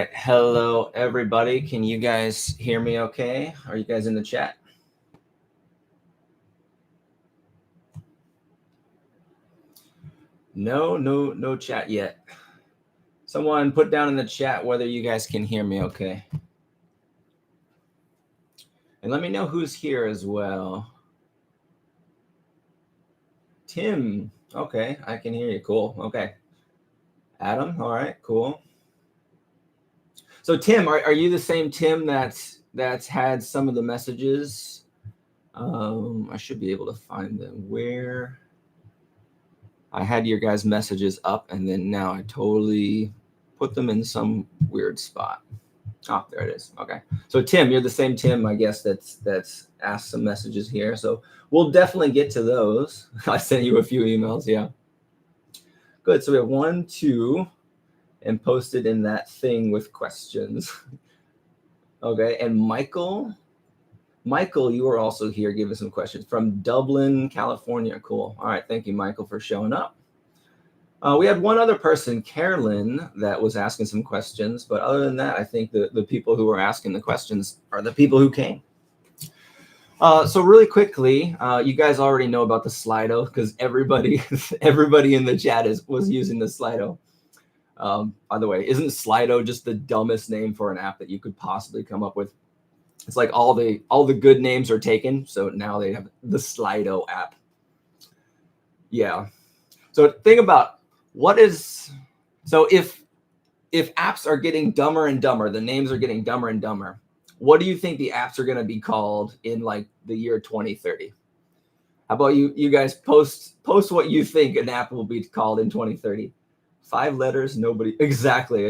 right. Hello, everybody. Can you guys hear me okay? Are you guys in the chat? No chat yet. Someone put down in the chat whether you guys can hear me okay. And let me know who's here as well. Tim. Okay, I can hear you. Cool. Okay. Adam. All right, cool. So Tim, are you the same Tim that's had some of the messages? I should be able to find them. Where I had your guys' messages up, and then now I totally put them in some weird spot. Oh, there it is. Okay. So Tim, you're the same Tim, I guess, that's asked some messages here. So we'll definitely get to those. I sent you a few emails. Yeah. Good. So we have 1, 2, and posted in that thing with questions. Okay. And Michael, you are also here. Give us some questions from Dublin, California. Cool. All right. Thank you, Michael, for showing up. We had one other person, Carolyn, that was asking some questions. But other than that, I think the people who were asking the questions are the people who came. So really quickly, you guys already know about the Slido because everybody in the chat was using the Slido. By the way, isn't Slido just the dumbest name for an app that you could possibly come up with? It's like all the good names are taken, so now they have the Slido app. Yeah. So think about if apps are getting dumber and dumber, the names are getting dumber and dumber, what do you think the apps are going to be called in like the year 2030? How about you guys post what you think an app will be called in 2030? 5 letters, nobody. Exactly.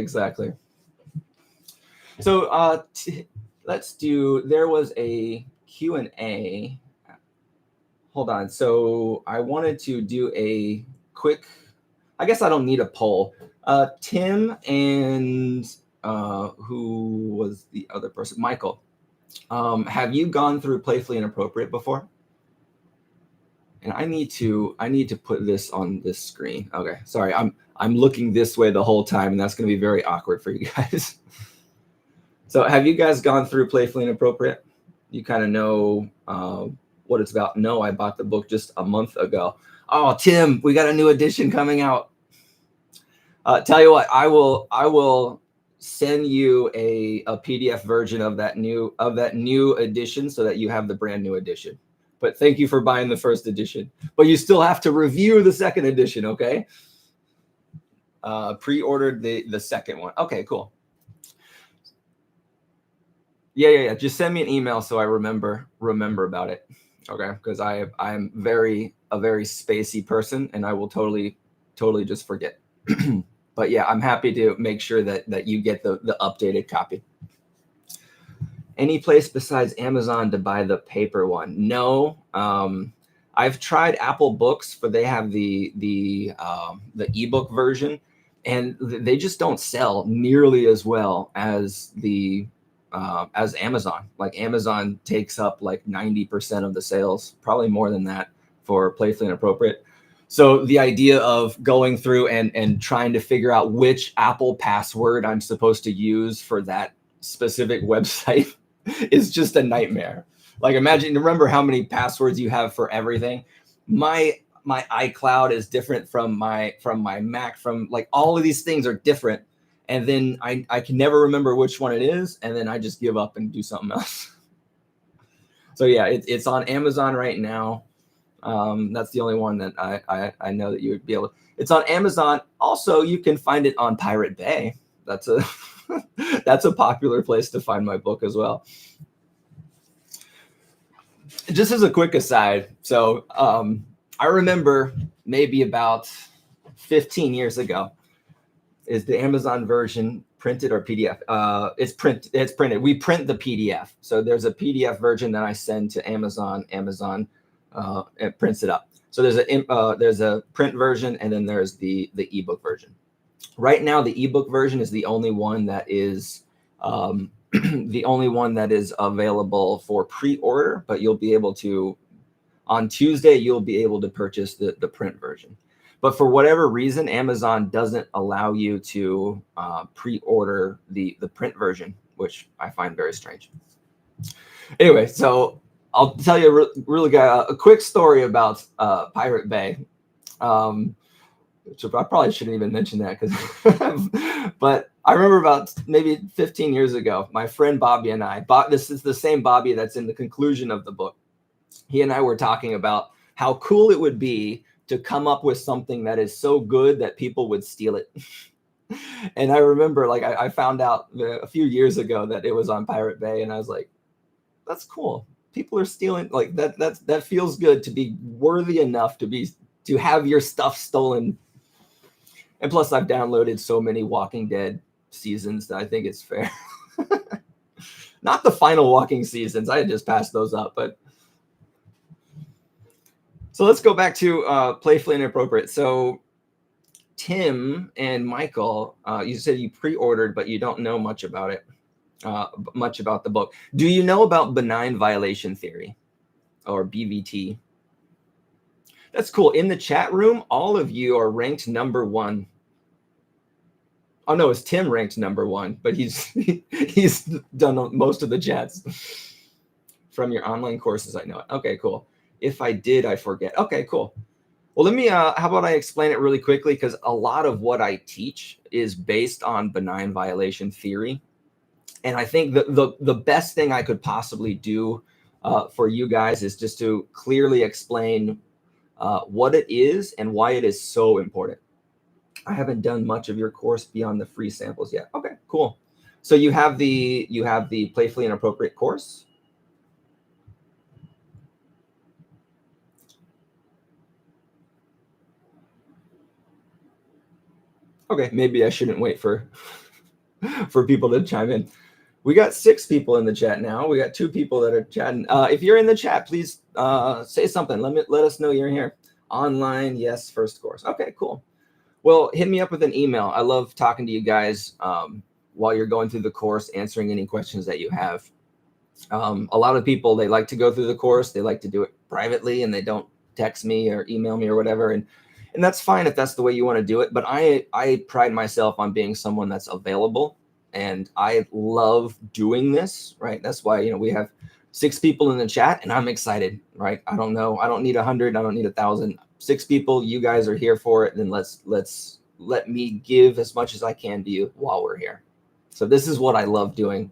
So let's do, there was a Q&A. Hold on. So I wanted to do a quick, I guess I don't need a poll. Tim and who was the other person? Michael. Have you gone through Playfully Inappropriate before? And I need to put this on this screen. Okay, sorry, I'm looking this way the whole time, and that's going to be very awkward for you guys. So, have you guys gone through Playfully Inappropriate? You kind of know what it's about. No, I bought the book just a month ago. Oh, Tim, we got a new edition coming out. Tell you what, I will send you a PDF version of that new edition so that you have the brand new edition. But thank you for buying the first edition. But you still have to review the second edition, okay? Pre-ordered the second one. Okay, cool. Yeah. Just send me an email so I remember about it. Okay, because I'm a very spacey person, and I will totally just forget. But yeah, I'm happy to make sure that you get the updated copy. Any place besides Amazon to buy the paper one? No. I've tried Apple Books, but they have the eBook version, and they just don't sell nearly as well as as Amazon. Like Amazon takes up like 90% of the sales, probably more than that for Playfully Inappropriate. So the idea of going through and trying to figure out which Apple password I'm supposed to use for that specific website is just a nightmare. Like remember how many passwords you have for everything. My iCloud is different from my Mac, from like all of these things are different. And then I can never remember which one it is. And then I just give up and do something else. So yeah, it's on Amazon right now. That's the only one that I know that you would be able to. It's on Amazon. Also, you can find it on Pirate Bay. That's a that's a popular place to find my book as well. Just as a quick aside, so I remember maybe about 15 years ago, is the Amazon version printed or PDF? It's printed. We print the PDF. So there's a PDF version that I send to Amazon. Amazon it prints it up. So there's a print version, and then there's the ebook version. Right now, the ebook version is the only one that is available for pre-order. But you'll be able to, on Tuesday, you'll be able to purchase the print version. But for whatever reason, Amazon doesn't allow you to pre-order the print version, which I find very strange. Anyway, so I'll tell you a quick story about Pirate Bay. Which I probably shouldn't even mention that, but I remember about maybe 15 years ago, my friend Bobby and I, this is the same Bobby that's in the conclusion of the book. He and I were talking about how cool it would be to come up with something that is so good that people would steal it. And I remember, like, I found out a few years ago that it was on Pirate Bay, and I was like, that's cool. People are stealing, like, that feels good to be worthy enough to have your stuff stolen. And plus, I've downloaded so many Walking Dead seasons that I think it's fair. Not the final Walking seasons. I just passed those up. But so let's go back to Playfully Inappropriate. So Tim and Michael, you said you pre-ordered, but you don't know much about it, much about the book. Do you know about benign violation theory, or BVT? That's cool. In the chat room, all of you are ranked number 1. Oh no, it's Tim ranked number 1, but he's done most of the chats. From your online courses, I know it. Okay, cool. If I did, I forget. Okay, cool. Well, let me, how about I explain it really quickly, because a lot of what I teach is based on benign violation theory. And I think the best thing I could possibly do for you guys is just to clearly explain what it is and why it is so important. I haven't done much of your course beyond the free samples yet. Okay, cool. So you have the Playfully Inappropriate course. Okay, maybe I shouldn't wait for people to chime in. We got 6 people in the chat now. We got 2 people that are chatting. If you're in the chat, please say something. Let us know you're here. Online, yes, first course. Okay, cool. Well, hit me up with an email. I love talking to you guys while you're going through the course, answering any questions that you have. A lot of people, they like to go through the course. They like to do it privately, and they don't text me or email me or whatever. And that's fine if that's the way you want to do it. But I pride myself on being someone that's available, and I love doing this, right? That's why, we have 6 people in the chat, and I'm excited, right? I don't know. I don't need 100. I don't need 1,000. 6 people. You guys are here for it. Then let me give as much as I can to you while we're here. So this is what I love doing.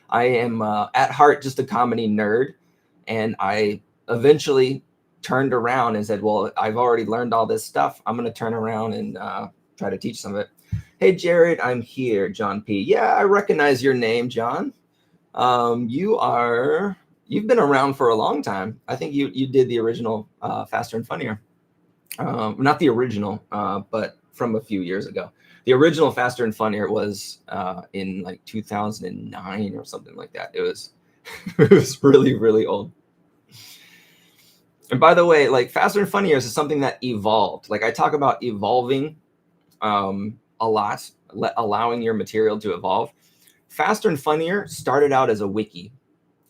I am at heart just a comedy nerd, and I eventually turned around and said, well, I've already learned all this stuff. I'm going to turn around and try to teach some of it. Hey, Jared, I'm here. John P. Yeah, I recognize your name, John. You've been around for a long time. I think you did the original Faster and Funnier. Not the original, but from a few years ago. The original Faster and Funnier was in like 2009 or something like that. It was really, really old. And by the way, like, Faster and Funnier is something that evolved. Like, I talk about evolving a lot, allowing your material to evolve. Faster and Funnier started out as a wiki,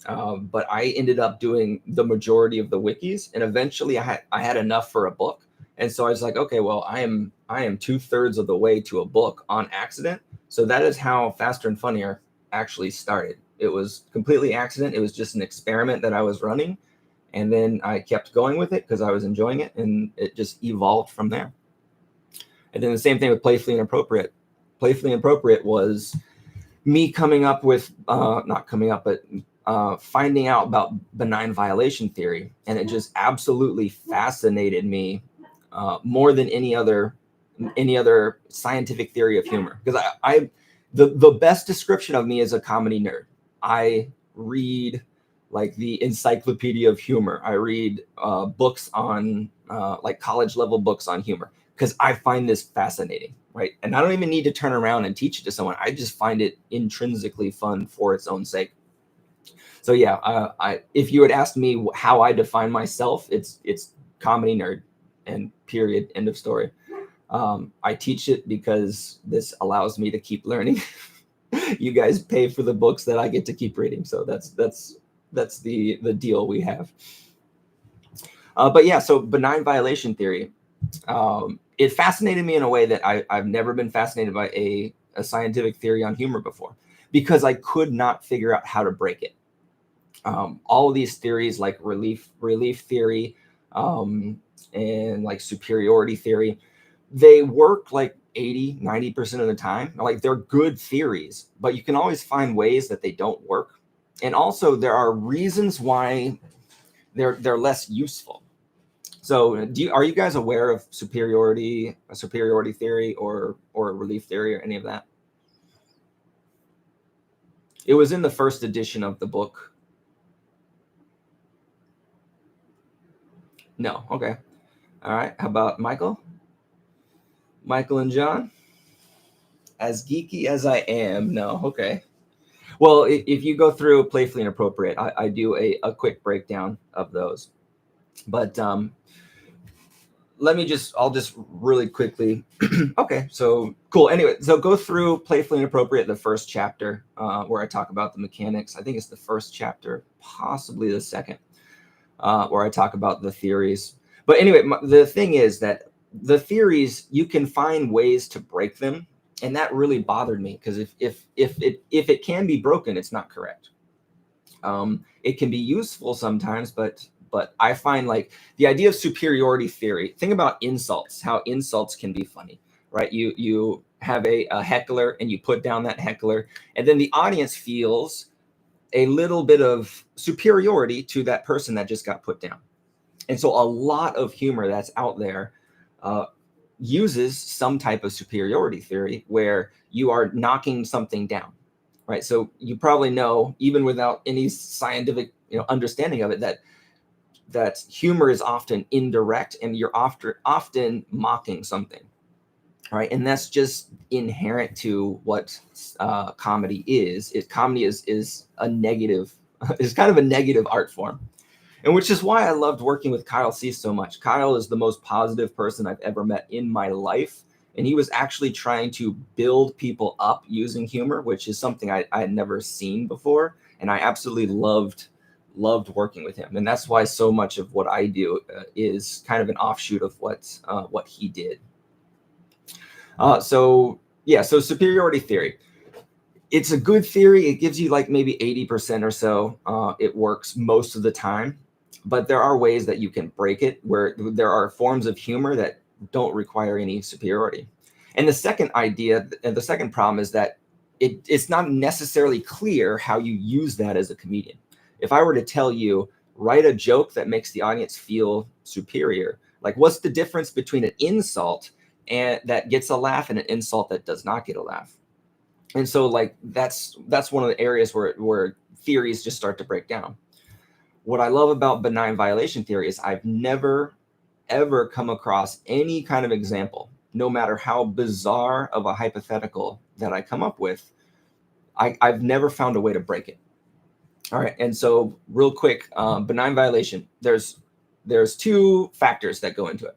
but I ended up doing the majority of the wikis, and eventually I had enough for a book. And so I was like, okay, well, I am 2/3 of the way to a book on accident. So that is how Faster and Funnier actually started. It was completely accident. It was just an experiment that I was running. And then I kept going with it because I was enjoying it, and it just evolved from there. And then the same thing with Playfully Inappropriate. Playfully Inappropriate was me coming up with, finding out about benign violation theory. And it just absolutely fascinated me more than any other scientific theory of humor. Because the best description of me is a comedy nerd. I read like the Encyclopedia of Humor. I read books on like college level books on humor, because I find this fascinating, right? And I don't even need to turn around and teach it to someone. I just find it intrinsically fun for its own sake. So yeah, if you had asked me how I define myself, it's comedy nerd, and period, end of story. I teach it because this allows me to keep learning. You guys pay for the books that I get to keep reading, so that's the deal we have. But yeah, so benign violation theory. it fascinated me in a way that I've never been fascinated by a scientific theory on humor before, because I could not figure out how to break it. All of these theories like relief theory, and like superiority theory, they work like 80-90% of the time. Like, they're good theories, but you can always find ways that they don't work. And also there are reasons why they're less useful. So are you guys aware of superiority theory or relief theory or any of that? It was in the first edition of the book. No. Okay. All right. How about Michael? Michael and John? As geeky as I am, no. Okay. Well, if you go through Playfully Inappropriate, I do a quick breakdown of those. But I'll just really quickly. Okay, so cool. Anyway, so go through Playfully Inappropriate, the first chapter, where I talk about the mechanics. I think it's the first chapter, possibly the second, where I talk about the theories. But anyway, the thing is that the theories, you can find ways to break them, and that really bothered me, because if it can be broken, it's not correct. It can be useful sometimes, but I find, like, the idea of superiority theory. Think about insults, how insults can be funny, right? You have a heckler, and you put down that heckler, and then the audience feels a little bit of superiority to that person that just got put down. And so a lot of humor that's out there uses some type of superiority theory where you are knocking something down, right? So you probably know, even without any scientific understanding of it, that humor is often indirect, and you're often mocking something, right? And that's just inherent to what comedy is. Comedy is a negative, is kind of a negative art form. And which is why I loved working with Kyle Cease so much. Kyle is the most positive person I've ever met in my life. And he was actually trying to build people up using humor, which is something I had never seen before. And I absolutely loved working with him. And that's why so much of what I do is kind of an offshoot of what he did. So superiority theory. It's a good theory. It gives you like maybe 80% or so. It works most of the time. But there are ways that you can break it, where there are forms of humor that don't require any superiority. And the second idea, and the second problem, is that it's not necessarily clear how you use that as a comedian. If I were to tell you, write a joke that makes the audience feel superior, like, what's the difference between an insult and that gets a laugh and an insult that does not get a laugh? And so, like, that's one of the areas where theories just start to break down. What I love about benign violation theory is I've never, ever come across any kind of example, no matter how bizarre of a hypothetical that I come up with, I've never found a way to break it. All right. And so real quick, benign violation, there's two factors that go into it.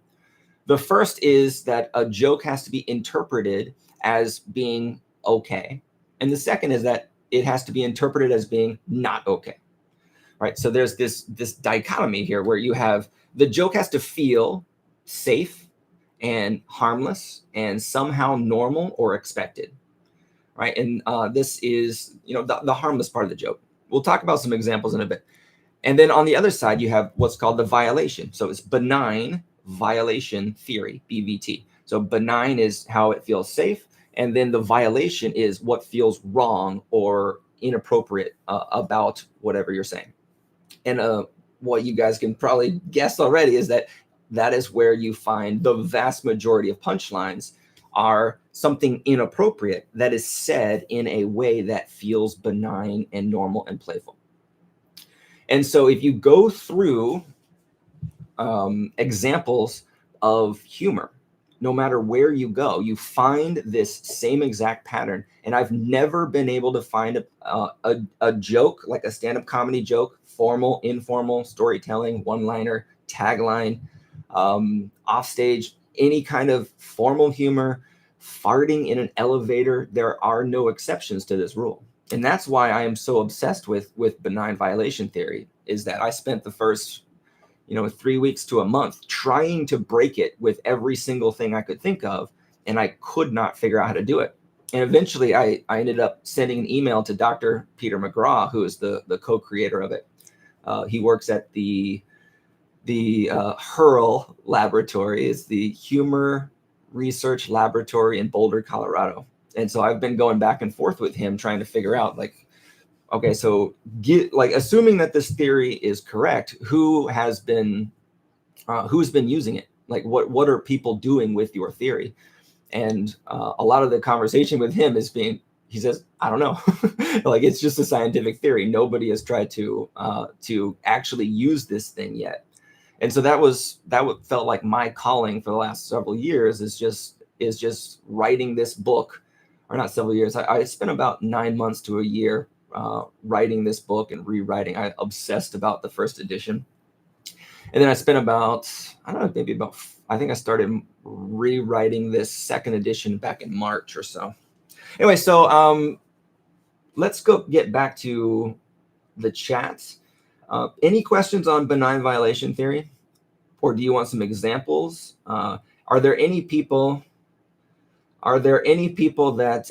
The first is that a joke has to be interpreted as being okay. And the second is that it has to be interpreted as being not okay. Right. So there's this dichotomy here where you have the joke has to feel safe and harmless and somehow normal or expected. Right. And this is, the harmless part of the joke. We'll talk about some examples in a bit. And then on the other side, you have what's called the violation. So it's benign violation theory, BVT. So benign is how it feels safe. And then the violation is what feels wrong or inappropriate about whatever you're saying. And what you guys can probably guess already is that is where you find the vast majority of punchlines are something inappropriate that is said in a way that feels benign and normal and playful. And so if you go through examples of humor, no matter where you go, you find this same exact pattern. And I've never been able to find a joke, like a stand-up comedy joke, formal, informal, storytelling, one-liner, tagline, offstage, any kind of formal humor, farting in an elevator. There are no exceptions to this rule. And that's why I am so obsessed with benign violation theory, is that I spent the first 3 weeks to a month, trying to break it with every single thing I could think of, and I could not figure out how to do it. And eventually I ended up sending an email to Dr. Peter McGraw, who is the co-creator of it. He works at the HURL laboratory, is the Humor Research Laboratory in Boulder, Colorado. And so I've been going back and forth with him trying to figure out, like, okay, so assuming that this theory is correct, who's been using it? Like, what are people doing with your theory? And a lot of the conversation with him he says, I don't know. Like, it's just a scientific theory. Nobody has tried to actually use this thing yet. And so that felt like my calling for the last several years, is just writing this book, or not several years. I spent about 9 months to a year writing this book and rewriting. I obsessed about the first edition. And then I spent about, I think I started rewriting this second edition back in March or so. Anyway, so let's get back to the chats. Any questions on benign violation theory? Or do you want some examples? Are there any people that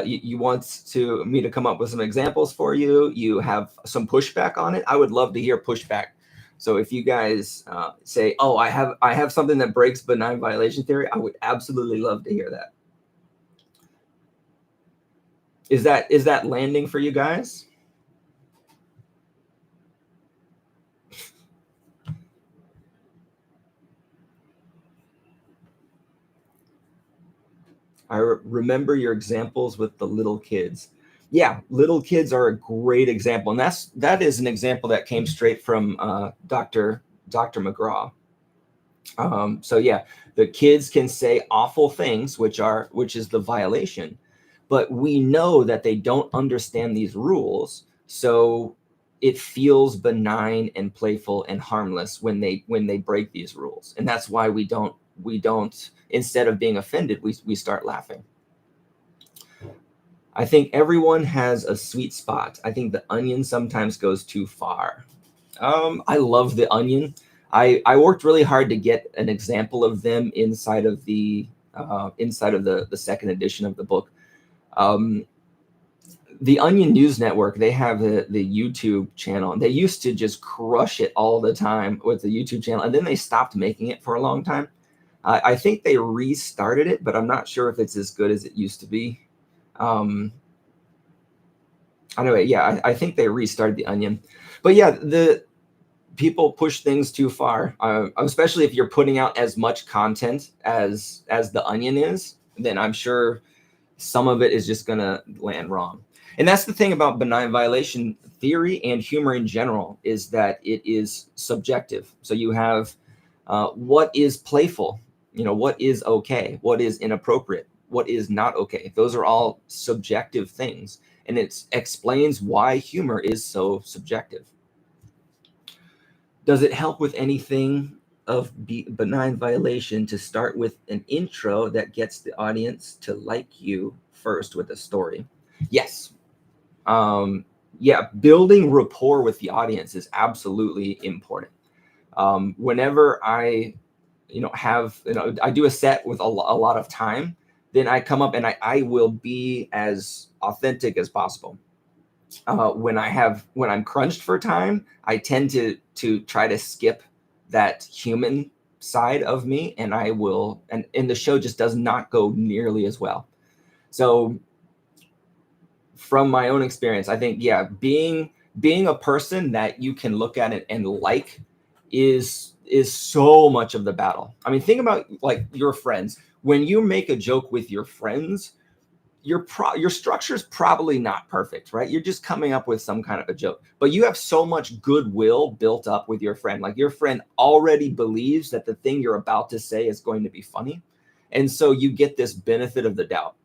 you want me to come up with some examples for you? You have some pushback on it? I would love to hear pushback. So if you guys say, oh, I have something that breaks benign violation theory, I would absolutely love to hear that. Is that landing for you guys? I remember your examples with the little kids. Yeah, little kids are a great example. And that is an example that came straight from Dr. McGraw. So yeah, the kids can say awful things, which is the violation, but we know that they don't understand these rules. So it feels benign and playful and harmless when they break these rules. And that's why we don't, instead of being offended, we start laughing. I think everyone has a sweet spot. I think the Onion sometimes goes too far. I love the Onion. I worked really hard to get an example of them inside of the second edition of the book. The Onion News Network, they have the YouTube channel. They used to just crush it all the time with the YouTube channel, and then they stopped making it for a long time. I think they restarted it, but I'm not sure if it's as good as it used to be. Anyway, yeah, I think they restarted the Onion. But yeah, the people push things too far, especially if you're putting out as much content as the Onion is, then I'm sure some of it is just going to land wrong. And that's the thing about benign violation theory and humor in general, is that it is subjective. So you have what is playful, what is okay, what is inappropriate, what is not okay. Those are all subjective things. And it explains why humor is so subjective. Does it help with anything of benign violation to start with an intro that gets the audience to like you first with a story? Yes. Yeah, building rapport with the audience is absolutely important. Whenever I, I do a set with a lot of time, then I come up and I will be as authentic as possible. When I'm crunched for time, I tend to try to skip that human side of me, and the show just does not go nearly as well. So from my own experience, I think, yeah, being a person that you can look at it and like is so much of the battle. I mean, think about like your friends. When you make a joke with your friends, your structure is probably not perfect, right? You're just coming up with some kind of a joke, but you have so much goodwill built up with your friend. Like, your friend already believes that the thing you're about to say is going to be funny. And so you get this benefit of the doubt.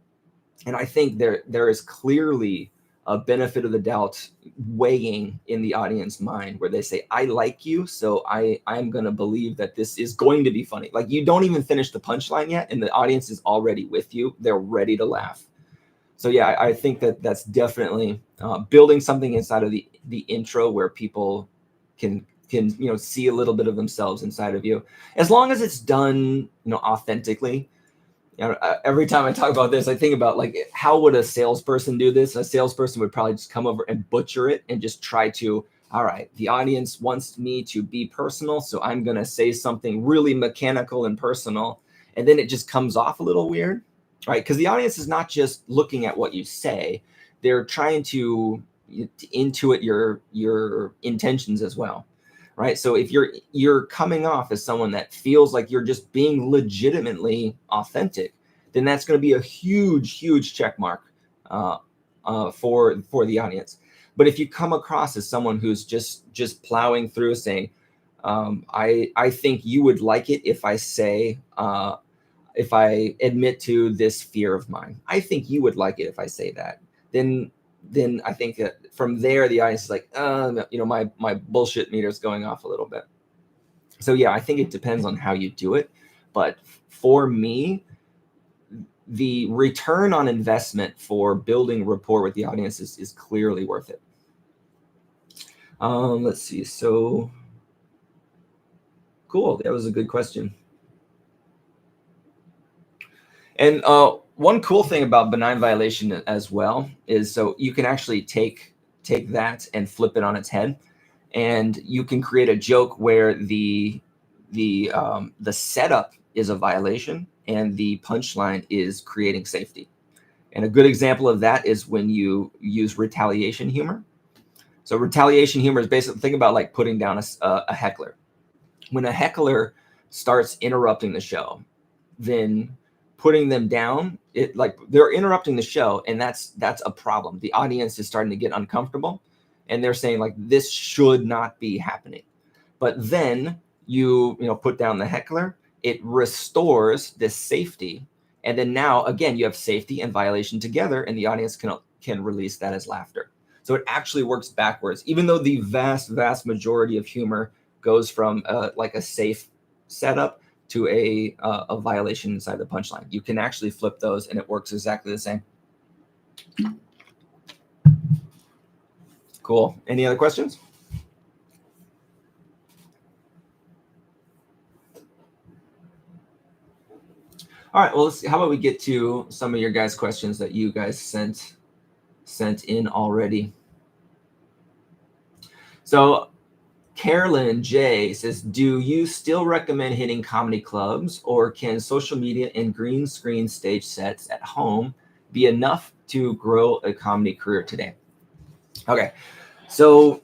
And I think there is clearly a benefit of the doubt weighing in the audience mind, where they say, I like you, so I'm going to believe that this is going to be funny. Like, you don't even finish the punchline yet, and the audience is already with you. They're ready to laugh. So yeah, I think that that's definitely building something inside of the intro where people can see a little bit of themselves inside of you, as long as it's done authentically. Every time I talk about this, I think about like, how would a salesperson do this? A salesperson would probably just come over and butcher it and just try to, all right, the audience wants me to be personal, so I'm going to say something really mechanical and personal. And then it just comes off a little weird, right? Because the audience is not just looking at what you say, they're trying to intuit your intentions as well. Right. So if you're coming off as someone that feels like you're just being legitimately authentic, then that's going to be a huge check mark for the audience. But if you come across as someone who's just plowing through saying, I think you would like it if I say, if I admit to this fear of mine, I think you would like it if I say that, then I think that from there, the audience is like, my bullshit meter is going off a little bit. So yeah, I think it depends on how you do it. But for me, the return on investment for building rapport with the audience is clearly worth it. Let's see. So cool. That was a good question. And one cool thing about benign violation as well is, so you can actually take that and flip it on its head, and you can create a joke where the setup is a violation and the punchline is creating safety. And a good example of that is when you use retaliation humor. So retaliation humor is basically, think about like putting down a heckler. When a heckler starts interrupting the show, then putting them down, it like they're interrupting the show, and that's a problem. The audience is starting to get uncomfortable, and they're saying like, this should not be happening. But then you put down the heckler, it restores this safety, and then now again you have safety and violation together, and the audience can release that as laughter. So it actually works backwards, even though the vast majority of humor goes from like a safe setup to a violation inside the punchline. You can actually flip those, and it works exactly the same. Cool. Any other questions? All right. Well, let's see. How about we get to some of your guys' questions that you guys sent in already. So Carolyn J says, do you still recommend hitting comedy clubs, or can social media and green screen stage sets at home be enough to grow a comedy career today? Okay, so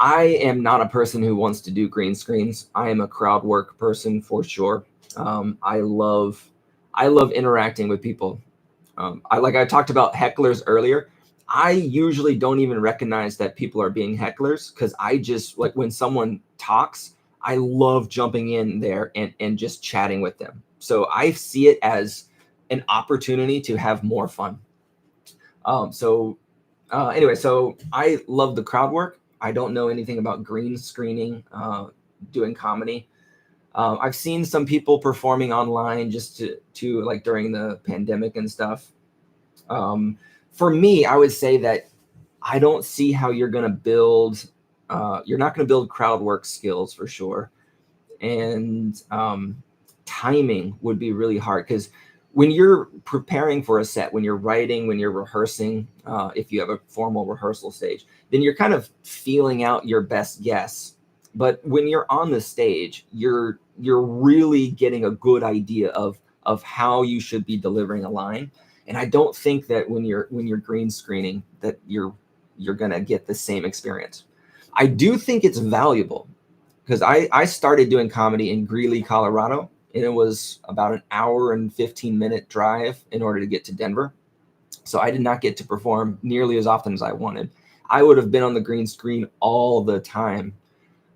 I am not a person who wants to do green screens. I am a crowd work person for sure. I love interacting with people. I talked about hecklers earlier. I usually don't even recognize that people are being hecklers, because I just like, when someone talks, I love jumping in there and just chatting with them. So I see it as an opportunity to have more fun. Anyway, so I love the crowd work. I don't know anything about green screening, doing comedy. I've seen some people performing online just to like during the pandemic and stuff. For me, I would say that I don't see how you're going to build, you're not going to build crowd work skills for sure. And timing would be really hard, because when you're preparing for a set, when you're writing, when you're rehearsing, if you have a formal rehearsal stage, then you're kind of feeling out your best guess. But when you're on the stage, you're really getting a good idea of how you should be delivering a line. And I don't think that when you're green screening that you're going to get the same experience. I do think it's valuable, because I started doing comedy in Greeley, Colorado, and it was about an hour and 15-minute drive in order to get to Denver. So I did not get to perform nearly as often as I wanted. I would have been on the green screen all the time.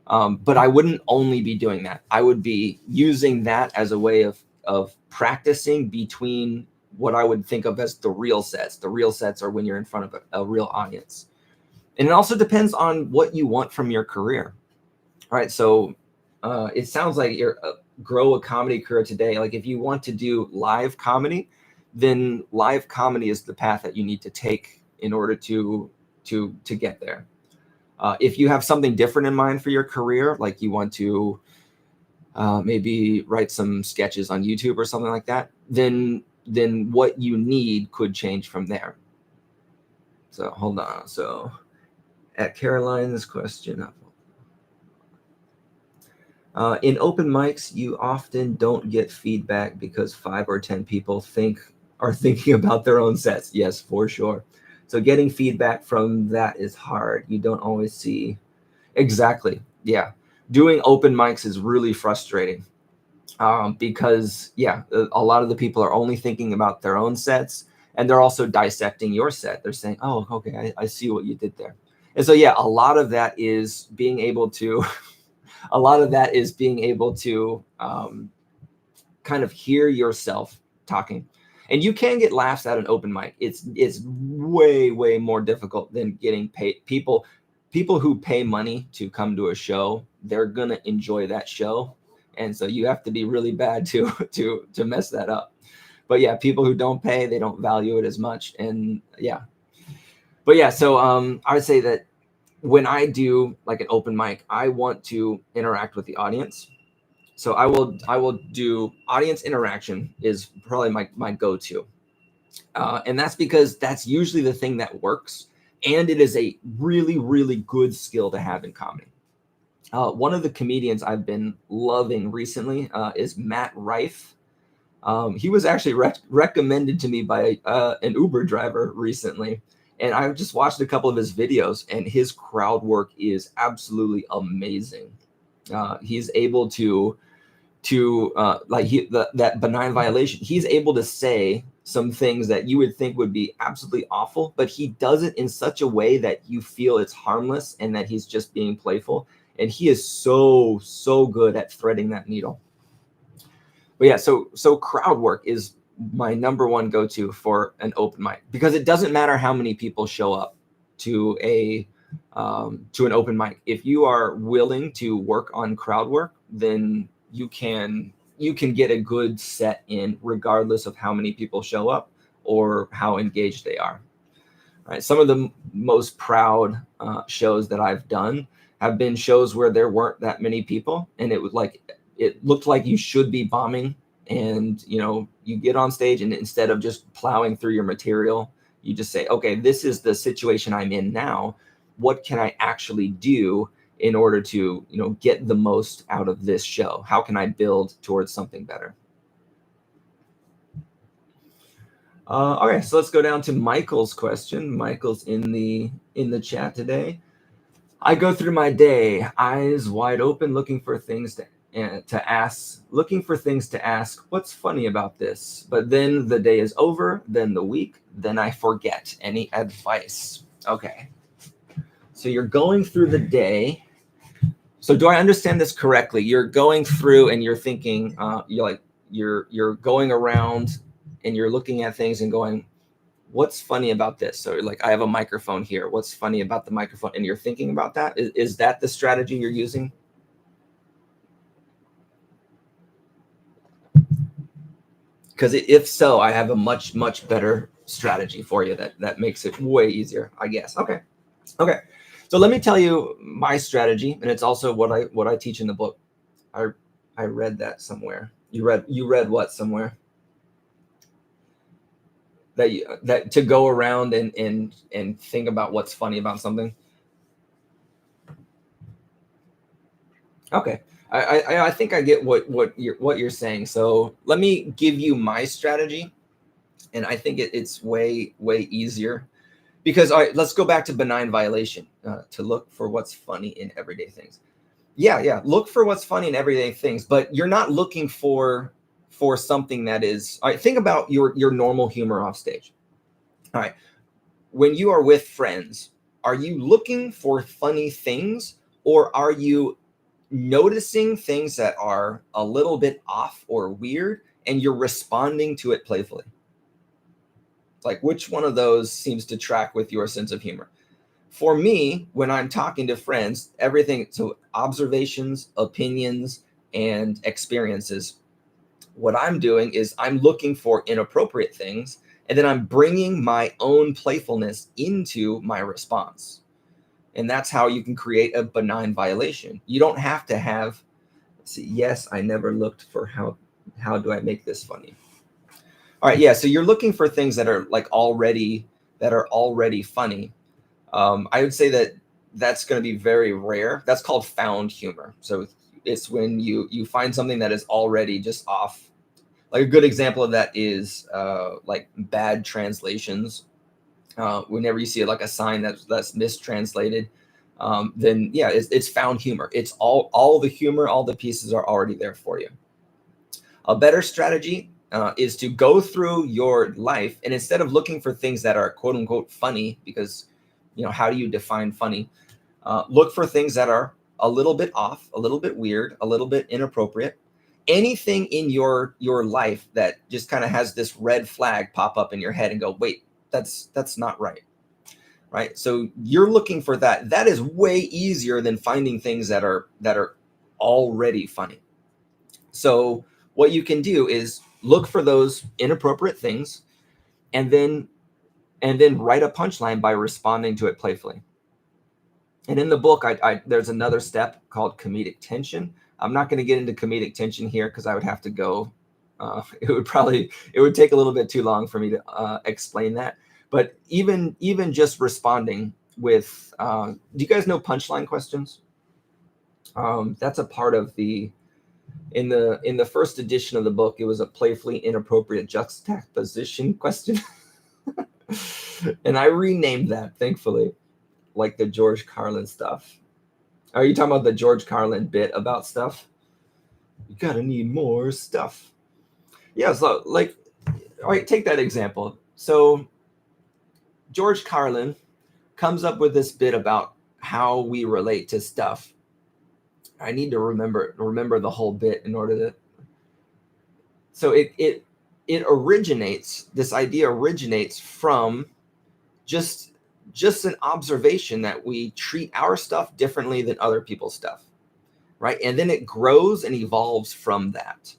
But I wouldn't only be doing that. I would be using that as a way of practicing between what I would think of as the real sets. The real sets are when you're in front of a real audience. And it also depends on what you want from your career. All right. So it sounds like you're grow a comedy career today. Like if you want to do live comedy, then live comedy is the path that you need to take in order to get there. If you have something different in mind for your career, like you want to maybe write some sketches on YouTube or something like that, then what you need could change from there. So hold on. So at Caroline's question, in open mics, you often don't get feedback because 5 or 10 people are thinking about their own sets. Yes, for sure. So getting feedback from that is hard. You don't always see. Exactly. Yeah. Doing open mics is really frustrating because, yeah, a lot of the people are only thinking about their own sets, and they're also dissecting your set. They're saying, oh, okay, I see what you did there. And so, yeah, a lot of that is being able to kind of hear yourself talking. And you can get laughs at an open mic. It's way more difficult than getting paid. People who pay money to come to a show, they're gonna enjoy that show, and so you have to be really bad to mess that up. But yeah, people who don't pay, they don't value it as much. And yeah, but yeah, so I would say that when I do like an open mic, I want to interact with the audience. So I will do audience interaction is probably my go-to. And that's because that's usually the thing that works. And it is a really good skill to have in comedy. One of the comedians I've been loving recently is Matt Rife. He was actually recommended to me by an Uber driver recently. And I just watched a couple of his videos, and his crowd work is absolutely amazing. He's able to that benign violation. He's able to say some things that you would think would be absolutely awful, but he does it in such a way that you feel it's harmless and that he's just being playful. And he is so good at threading that needle. But yeah, so crowd work is my number one go-to for an open mic, because it doesn't matter how many people show up to an open mic. If you are willing to work on crowd work, then you can get a good set in regardless of how many people show up or how engaged they are. Right. Some of the most proud shows that I've done have been shows where there weren't that many people, and it looked like you should be bombing. And you get on stage, and instead of just plowing through your material, you just say, okay, this is the situation I'm in now. What can I actually do in order to get the most out of this show? How can I build towards something better? Okay, so let's go down to Michael's question. Michael's in the chat today. I go through my day, eyes wide open, looking for things to ask. What's funny about this? But then the day is over, then the week, then I forget. Any advice? Okay. So you're going through the day. So do I understand this correctly? You're going through and you're thinking, you're going around and you're looking at things and going, what's funny about this? So like, I have a microphone here. What's funny about the microphone? And you're thinking about that. Is that the strategy you're using? Because if so, I have a much better strategy for you that makes it way easier, I guess. Okay. So let me tell you my strategy, and it's also what I teach in the book. I read that somewhere. You read what somewhere? That to go around and think about what's funny about something. Okay. I think I get what you're saying. So let me give you my strategy, and I think it's way easier. Because all right, let's go back to benign violation, to look for what's funny in everyday things. Yeah, look for what's funny in everyday things, but you're not looking for something that is. All right, think about your normal humor off stage. All right, when you are with friends, are you looking for funny things, or are you noticing things that are a little bit off or weird, and you're responding to it playfully? Like, which one of those seems to track with your sense of humor? For me, when I'm talking to friends, everything, so observations, opinions, and experiences, What I'm doing is I'm looking for inappropriate things, and then I'm bringing my own playfulness into my response. And that's how you can create a benign violation. You don't have to have, see, yes, I never looked for how do I make this funny? All right, yeah, so you're looking for things that are like already funny. I would say that that's going to be very rare. That's called found humor. So it's when you find something that is already just off. Like a good example of that is like bad translations. Whenever you see like a sign that's mistranslated, then yeah, it's found humor. It's all the humor, all the pieces are already there for you. A better strategy is to go through your life, and instead of looking for things that are quote unquote funny, because how do you define funny? Look for things that are a little bit off, a little bit weird, a little bit inappropriate. Anything in your life that just kind of has this red flag pop up in your head and go, wait, that's not right. Right. So you're looking for that. That is way easier than finding things that are already funny. So what you can do is look for those inappropriate things and then write a punchline by responding to it playfully. And in the book, there's another step called comedic tension. I'm not going to get into comedic tension here because I would have to go. It would take a little bit too long for me to explain that. But even just responding with, do you guys know punchline questions? That's a part of in the first edition of the book. It was a playfully inappropriate juxtaposition question, and I renamed that, thankfully, like the George Carlin stuff. Are you talking about the George Carlin bit about stuff? You gotta need more stuff. Yeah, so like, all right, take that example. So George Carlin comes up with this bit about how we relate to stuff. I need to remember the whole bit in order to. So it originates, this idea originates from just an observation that we treat our stuff differently than other people's stuff, right? And then it grows and evolves from that.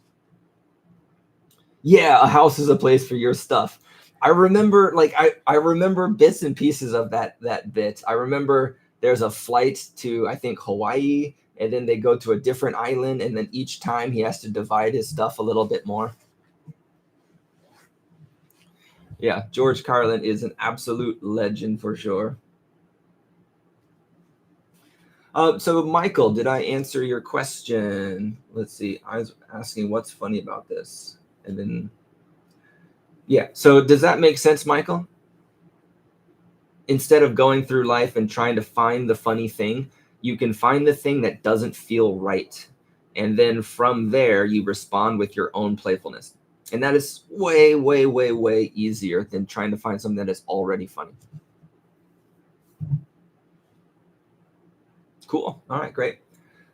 Yeah, a house is a place for your stuff. I remember, like, I remember bits and pieces of that bit. I remember there's a flight to, I think, Hawaii, and then they go to a different island, and then each time he has to divide his stuff a little bit more. Yeah, George Carlin is an absolute legend for sure. So Michael, did I answer your question? Let's see. I was asking what's funny about this, and then yeah. So does that make sense, Michael? Instead of going through life and trying to find the funny thing, you can find the thing that doesn't feel right, and then from there you respond with your own playfulness. And that is way, way, way, way easier than trying to find something that is already funny. Cool. All right, great.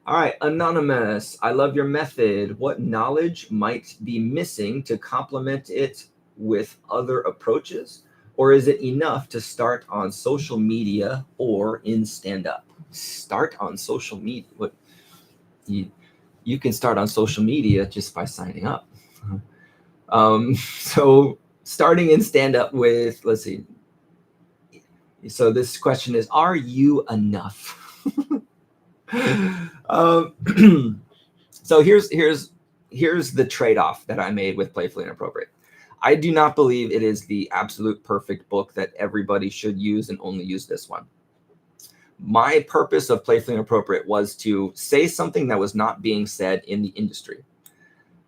All right, Anonymous, I love your method. What knowledge might be missing to complement it with other approaches? Or is it enough to start on social media or in stand-up? Start on social media. What you can start on social media just by signing up. So starting in stand-up with, let's see. So this question is, are you enough? So here's the trade-off that I made with Playfully Inappropriate. I do not believe it is the absolute perfect book that everybody should use and only use this one. My purpose of Playfully Inappropriate was to say something that was not being said in the industry.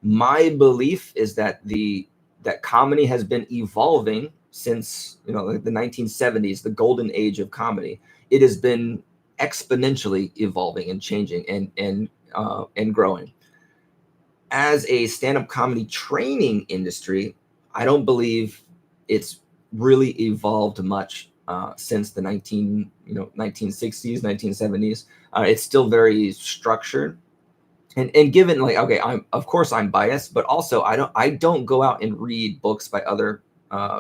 My belief is that that comedy has been evolving since the 1970s, the golden age of comedy. It has been exponentially evolving and changing and growing. As a stand-up comedy training industry, I don't believe it's really evolved much since the 1960s, 1970s. It's still very structured. And given, like, okay, of course I'm biased, but also I don't go out and read books by other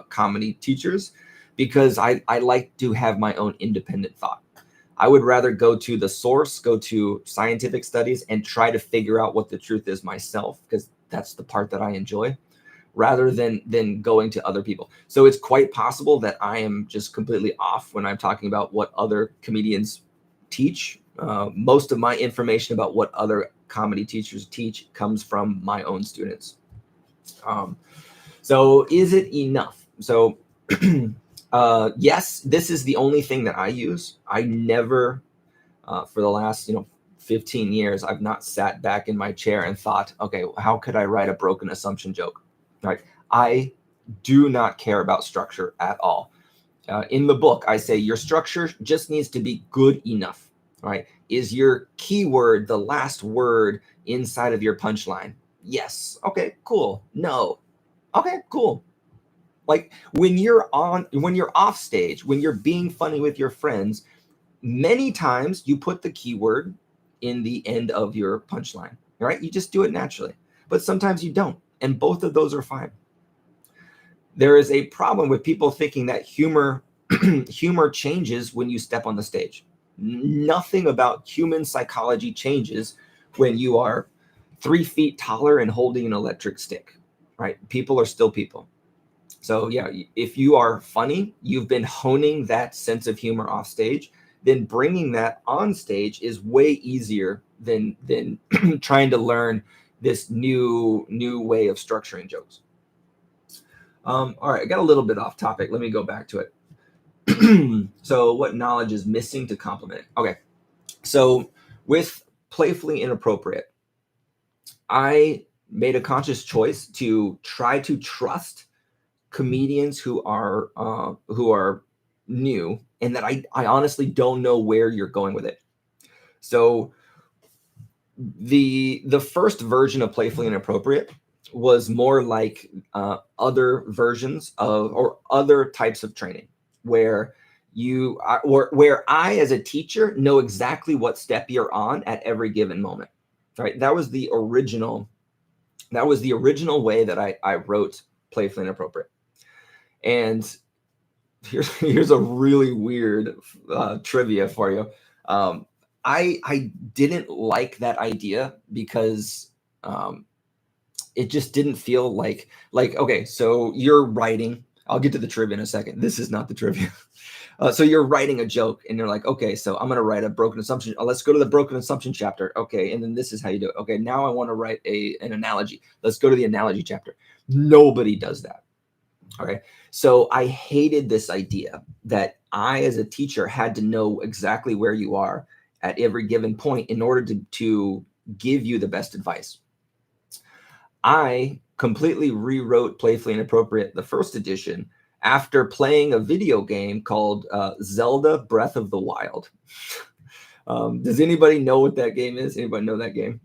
comedy teachers because I like to have my own independent thought. I would rather go to the source, go to scientific studies, and try to figure out what the truth is myself, because that's the part that I enjoy, rather than going to other people. So it's quite possible that I am just completely off when I'm talking about what other comedians teach. Most of my information about what other comedy teachers teach comes from my own students. So is it enough? So yes, this is the only thing that I use. I never, for the last 15 years, I've not sat back in my chair and thought, okay, how could I write a broken assumption joke? Right? I do not care about structure at all. In the book, I say your structure just needs to be good enough. Right? Is your keyword the last word inside of your punchline? Yes. Okay, cool. No. Okay, cool. Like when you're off stage, when you're being funny with your friends, many times you put the keyword in the end of your punchline, right? You just do it naturally, but sometimes you don't. And both of those are fine. There is a problem with people thinking that humor changes when you step on the stage. Nothing about human psychology changes when you are 3 feet taller and holding an electric stick, right? People are still people. So yeah, if you are funny, you've been honing that sense of humor off stage, then bringing that on stage is way easier than trying to learn this new way of structuring jokes. All right, I got a little bit off topic. Let me go back to it. So what knowledge is missing to complement? Okay, so with Playfully Inappropriate, I made a conscious choice to try to trust comedians who are new, and that I honestly don't know where you're going with it. So the first version of Playfully Inappropriate was more like other versions of or other types of training where where I as a teacher know exactly what step you're on at every given moment. Right? That was the original way that I wrote Playfully Inappropriate. And here's a really weird trivia for you. I didn't like that idea because it just didn't feel like okay, so you're writing. I'll get to the trivia in a second. This is not the trivia. So you're writing a joke and you're like, okay, so I'm going to write a broken assumption. Let's go to the broken assumption chapter. Okay. And then this is how you do it. Okay. Now I want to write an analogy. Let's go to the analogy chapter. Nobody does that. All right. So I hated this idea that I, as a teacher, had to know exactly where you are at every given point in order to give you the best advice. I completely rewrote Playfully Inappropriate, the first edition, after playing a video game called Zelda Breath of the Wild. Does anybody know what that game is? Anybody know that game?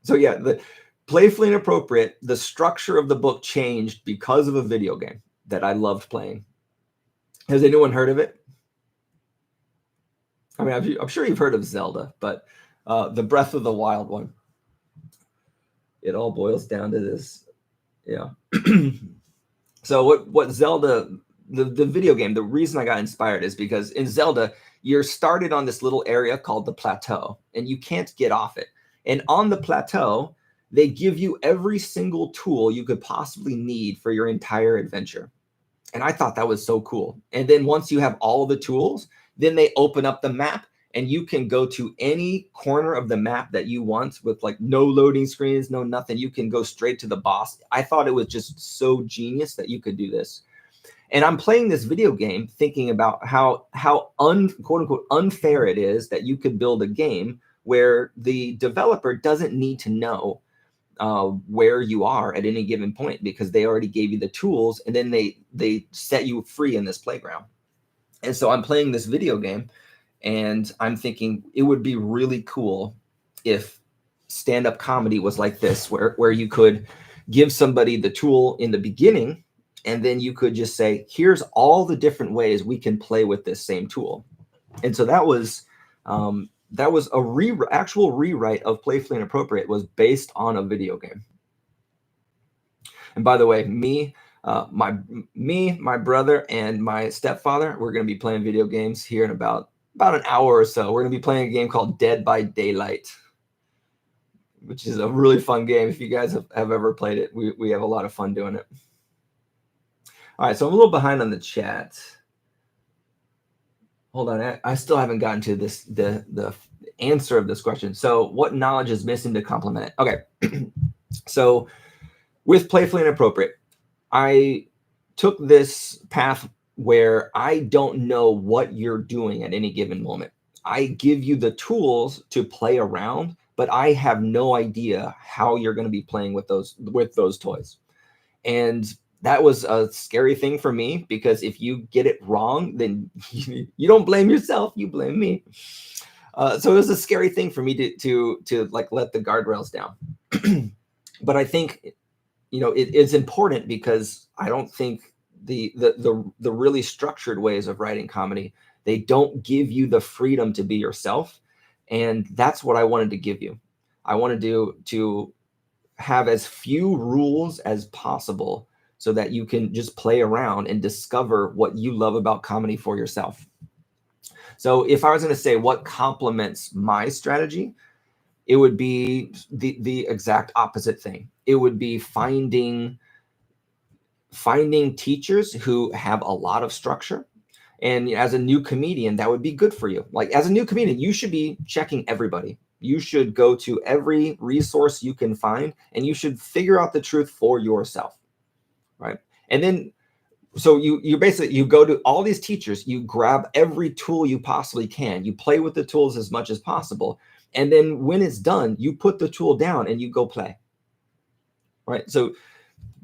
So yeah, the Playfully Inappropriate, the structure of the book changed because of a video game that I loved playing. Has anyone heard of it? I mean, I'm sure you've heard of Zelda, but the Breath of the Wild one. It all boils down to this. Yeah. So what Zelda, the video game, the reason I got inspired is because in Zelda, you're started on this little area called the plateau, and you can't get off it. And on the plateau, they give you every single tool you could possibly need for your entire adventure. And I thought that was so cool. And then once you have all the tools, then they open up the map and you can go to any corner of the map that you want with like no loading screens, no nothing. You can go straight to the boss. I thought it was just so genius that you could do this. And I'm playing this video game thinking about how quote unquote unfair it is that you could build a game where the developer doesn't need to know where you are at any given point because they already gave you the tools and then they set you free in this playground. And so I'm playing this video game and I'm thinking it would be really cool if stand-up comedy was like this, where you could give somebody the tool in the beginning and then you could just say, here's all the different ways we can play with this same tool. And so that was a actual rewrite of Playfully Inappropriate was based on a video game. And by the way, my brother and my stepfather, we're going to be playing video games here in about an hour or so. We're going to be playing a game called Dead by Daylight. which is a really fun game. If you guys have ever played it, we have a lot of fun doing it. All right, so I'm a little behind on the chat. Hold on, I still haven't gotten to this the answer of this question. So what knowledge is missing to complement it? Okay, so with Playfully Inappropriate, I took this path where I don't know what you're doing at any given moment. I give you the tools to play around, but I have no idea how you're going to be playing with those toys. And that was a scary thing for me, because if you get it wrong, then you don't blame yourself, you blame me. So it was a scary thing for me to like let the guardrails down. But I think, you know, it's important, because I don't think the really structured ways of writing comedy, they don't give you the freedom to be yourself. And that's what I wanted to give you. I wanted to have as few rules as possible, so that you can just play around and discover what you love about comedy for yourself. So if I was going to say what complements my strategy, it would be the exact opposite thing. It would be finding teachers who have a lot of structure. And as a new comedian, that would be good for you. Like, as a new comedian, you should be checking everybody. You should go to every resource you can find, and you should figure out the truth for yourself, right? And then, so you basically, you go to all these teachers, you grab every tool you possibly can, you play with the tools as much as possible, and then when it's done, you put the tool down and you go play, right? So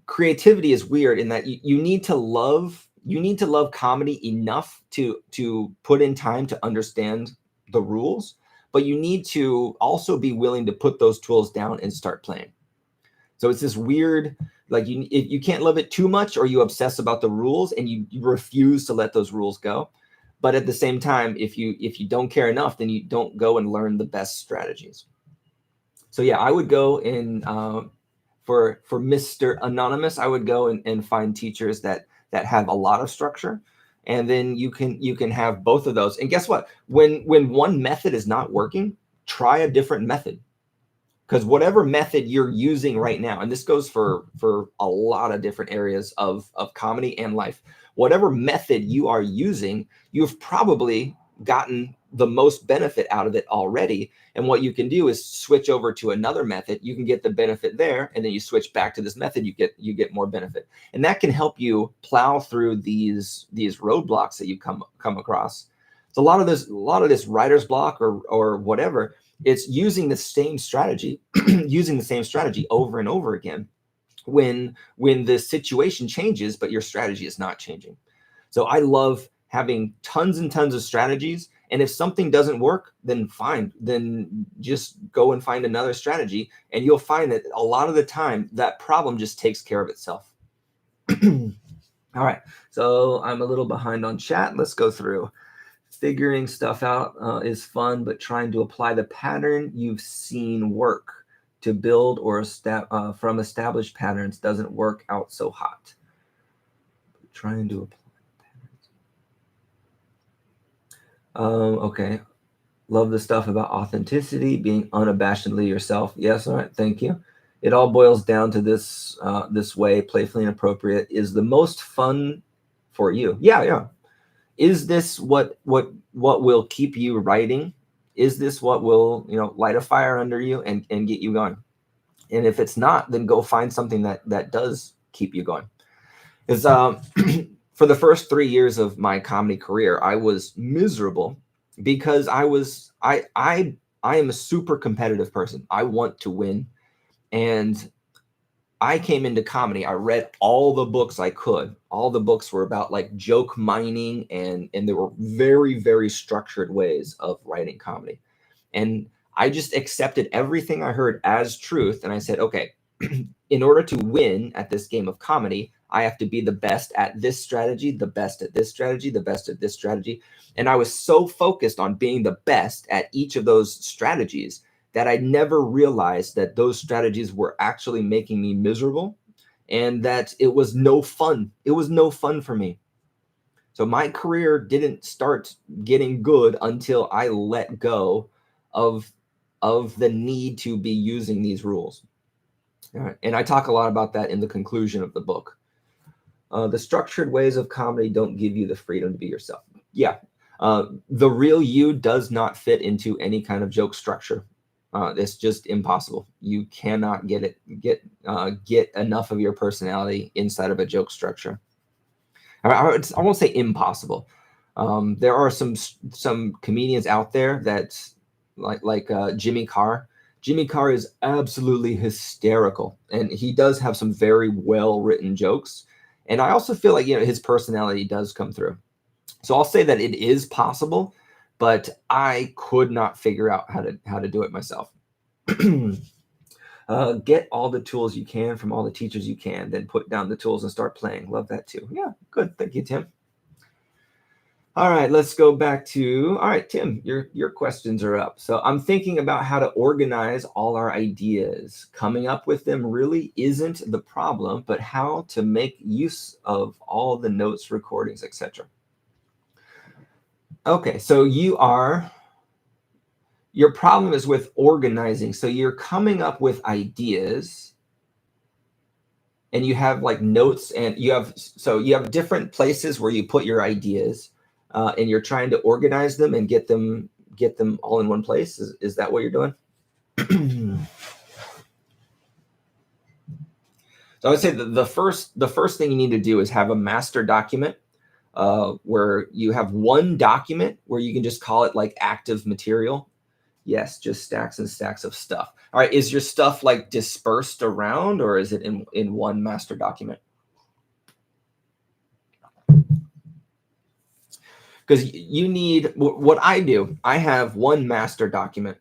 creativity is weird in that you need to love comedy enough to put in time to understand the rules, but you need to also be willing to put those tools down and start playing. So it's this weird, like, you can't love it too much, or you obsess about the rules and you refuse to let those rules go. But at the same time, if you don't care enough, then you don't go and learn the best strategies. So yeah, I would go in for Mr. Anonymous, I would go and find teachers that have a lot of structure, and then you can have both of those. And guess what? When one method is not working, try a different method. Because whatever method you're using right now, and this goes for a lot of different areas of comedy and life, whatever method you are using, you've probably gotten the most benefit out of it already. And what you can do is switch over to another method. You can get the benefit there, and then you switch back to this method, you get more benefit. And that can help you plow through these roadblocks that you come across. So a lot of this writer's block or whatever, it's using the same strategy, over and over again when the situation changes, but your strategy is not changing. So I love having tons and tons of strategies. And if something doesn't work, then fine, then just go and find another strategy. And you'll find that a lot of the time that problem just takes care of itself. All right. So I'm a little behind on chat. Let's go through. Figuring stuff out is fun, but trying to apply the pattern you've seen work to build or from established patterns doesn't work out so hot. Trying to apply patterns. Okay. Love the stuff about authenticity, being unabashedly yourself. Yes, all right, thank you. It all boils down to this way, Playfully Inappropriate is the most fun for you. Yeah. Is this what will keep you writing? Is this what will, light a fire under you and get you going? And if it's not, then go find something that does keep you going. Because for the first 3 years of my comedy career, I was miserable because I am a super competitive person. I want to win. And I came into comedy. I read all the books I could. All the books were about like joke mining, and there were very, very structured ways of writing comedy. And I just accepted everything I heard as truth. And I said, okay, in order to win at this game of comedy, I have to be the best at this strategy, the best at this strategy, the best at this strategy. And I was so focused on being the best at each of those strategies that I never realized that those strategies were actually making me miserable, and that it was no fun. It was no fun for me. So my career didn't start getting good until I let go of the need to be using these rules. All right. And I talk a lot about that in the conclusion of the book. The structured ways of comedy don't give you the freedom to be yourself. Yeah. The real you does not fit into any kind of joke structure. It's just impossible. You cannot get enough of your personality inside of a joke structure. I won't say impossible. There are some comedians out there that like Jimmy Carr. Jimmy Carr is absolutely hysterical, and he does have some very well written jokes. And I also feel like his personality does come through. So I'll say that it is possible, but I could not figure out how to do it myself. Get all the tools you can from all the teachers you can, then put down the tools and start playing. Love that too. Yeah, good. Thank you, Tim. All right, let's go back to, all right, Tim, your questions are up. So I'm thinking about how to organize all our ideas. Coming up with them really isn't the problem, but how to make use of all the notes, recordings, etc. Okay, so your problem is with organizing. So you're coming up with ideas and you have like notes, and you have different places where you put your ideas, and you're trying to organize them and get them all in one place. Is that what you're doing? So I would say the first thing you need to do is have a master document, where you have one document where you can just call it like active material. Yes, just stacks and stacks of stuff. All right, is your stuff like dispersed around, or is it in one master document? Because you need, what I do, I have one master document.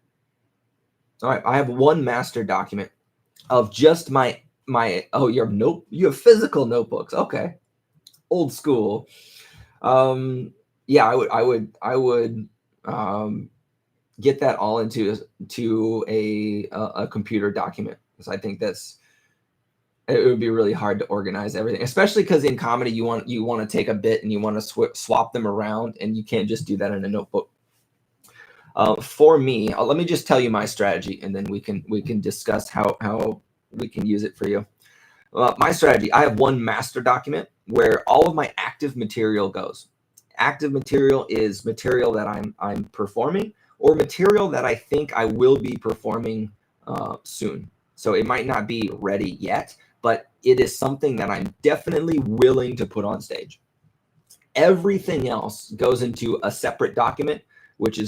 All right, I have one master document of just my oh, you have physical notebooks. Okay, old school. Yeah, I would get that all into a computer document, because I think it would be really hard to organize everything, especially because in comedy you want to take a bit and you want to swap them around, and you can't just do that in a notebook. For me, let me just tell you my strategy, and then we can discuss how we can use it for you. My strategy: I have one master document where all of my active material goes. Active material is material that I'm performing, or material that I think I will be performing soon. So it might not be ready yet, but it is something that I'm definitely willing to put on stage. Everything else goes into a separate document, which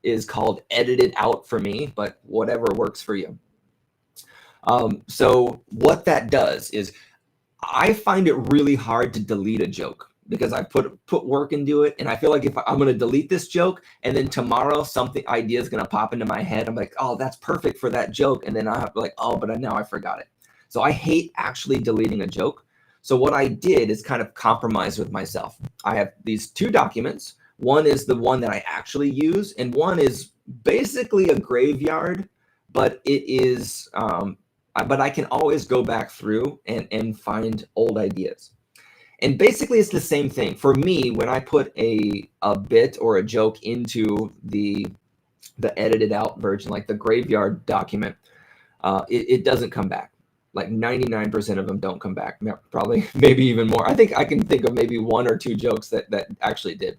is called edited out for me, but whatever works for you. So what that does is, I find it really hard to delete a joke, because I put work into it, and I feel like if I'm going to delete this joke and then tomorrow something idea is going to pop into my head, I'm like, oh, that's perfect for that joke, and then I have like, oh, but now I forgot it. So I hate actually deleting a joke. So what I did is kind of compromise with myself. I have these two documents. One is the one that I actually use, and one is basically a graveyard, but it is but I can always go back through and find old ideas. And basically it's the same thing. For me, when I put a bit or a joke into the edited out version, like the graveyard document, it doesn't come back. Like 99% of them don't come back. Probably, maybe even more. I think I can think of maybe one or two jokes that actually did.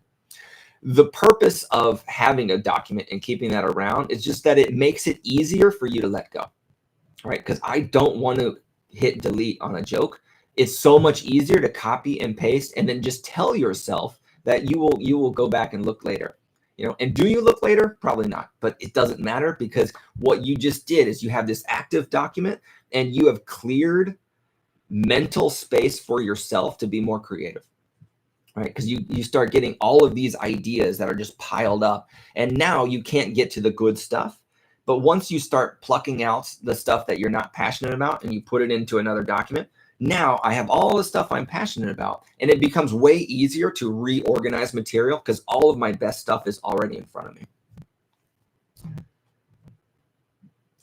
The purpose of having a document and keeping that around is just that it makes it easier for you to let go. Right? Because I don't want to hit delete on a joke. It's so much easier to copy and paste and then just tell yourself that you will go back and look later. And do you look later? Probably not, but it doesn't matter, because what you just did is you have this active document and you have cleared mental space for yourself to be more creative. Right? Because you start getting all of these ideas that are just piled up, and now you can't get to the good stuff. But once you start plucking out the stuff that you're not passionate about and you put it into another document, now I have all the stuff I'm passionate about, and it becomes way easier to reorganize material because all of my best stuff is already in front of me.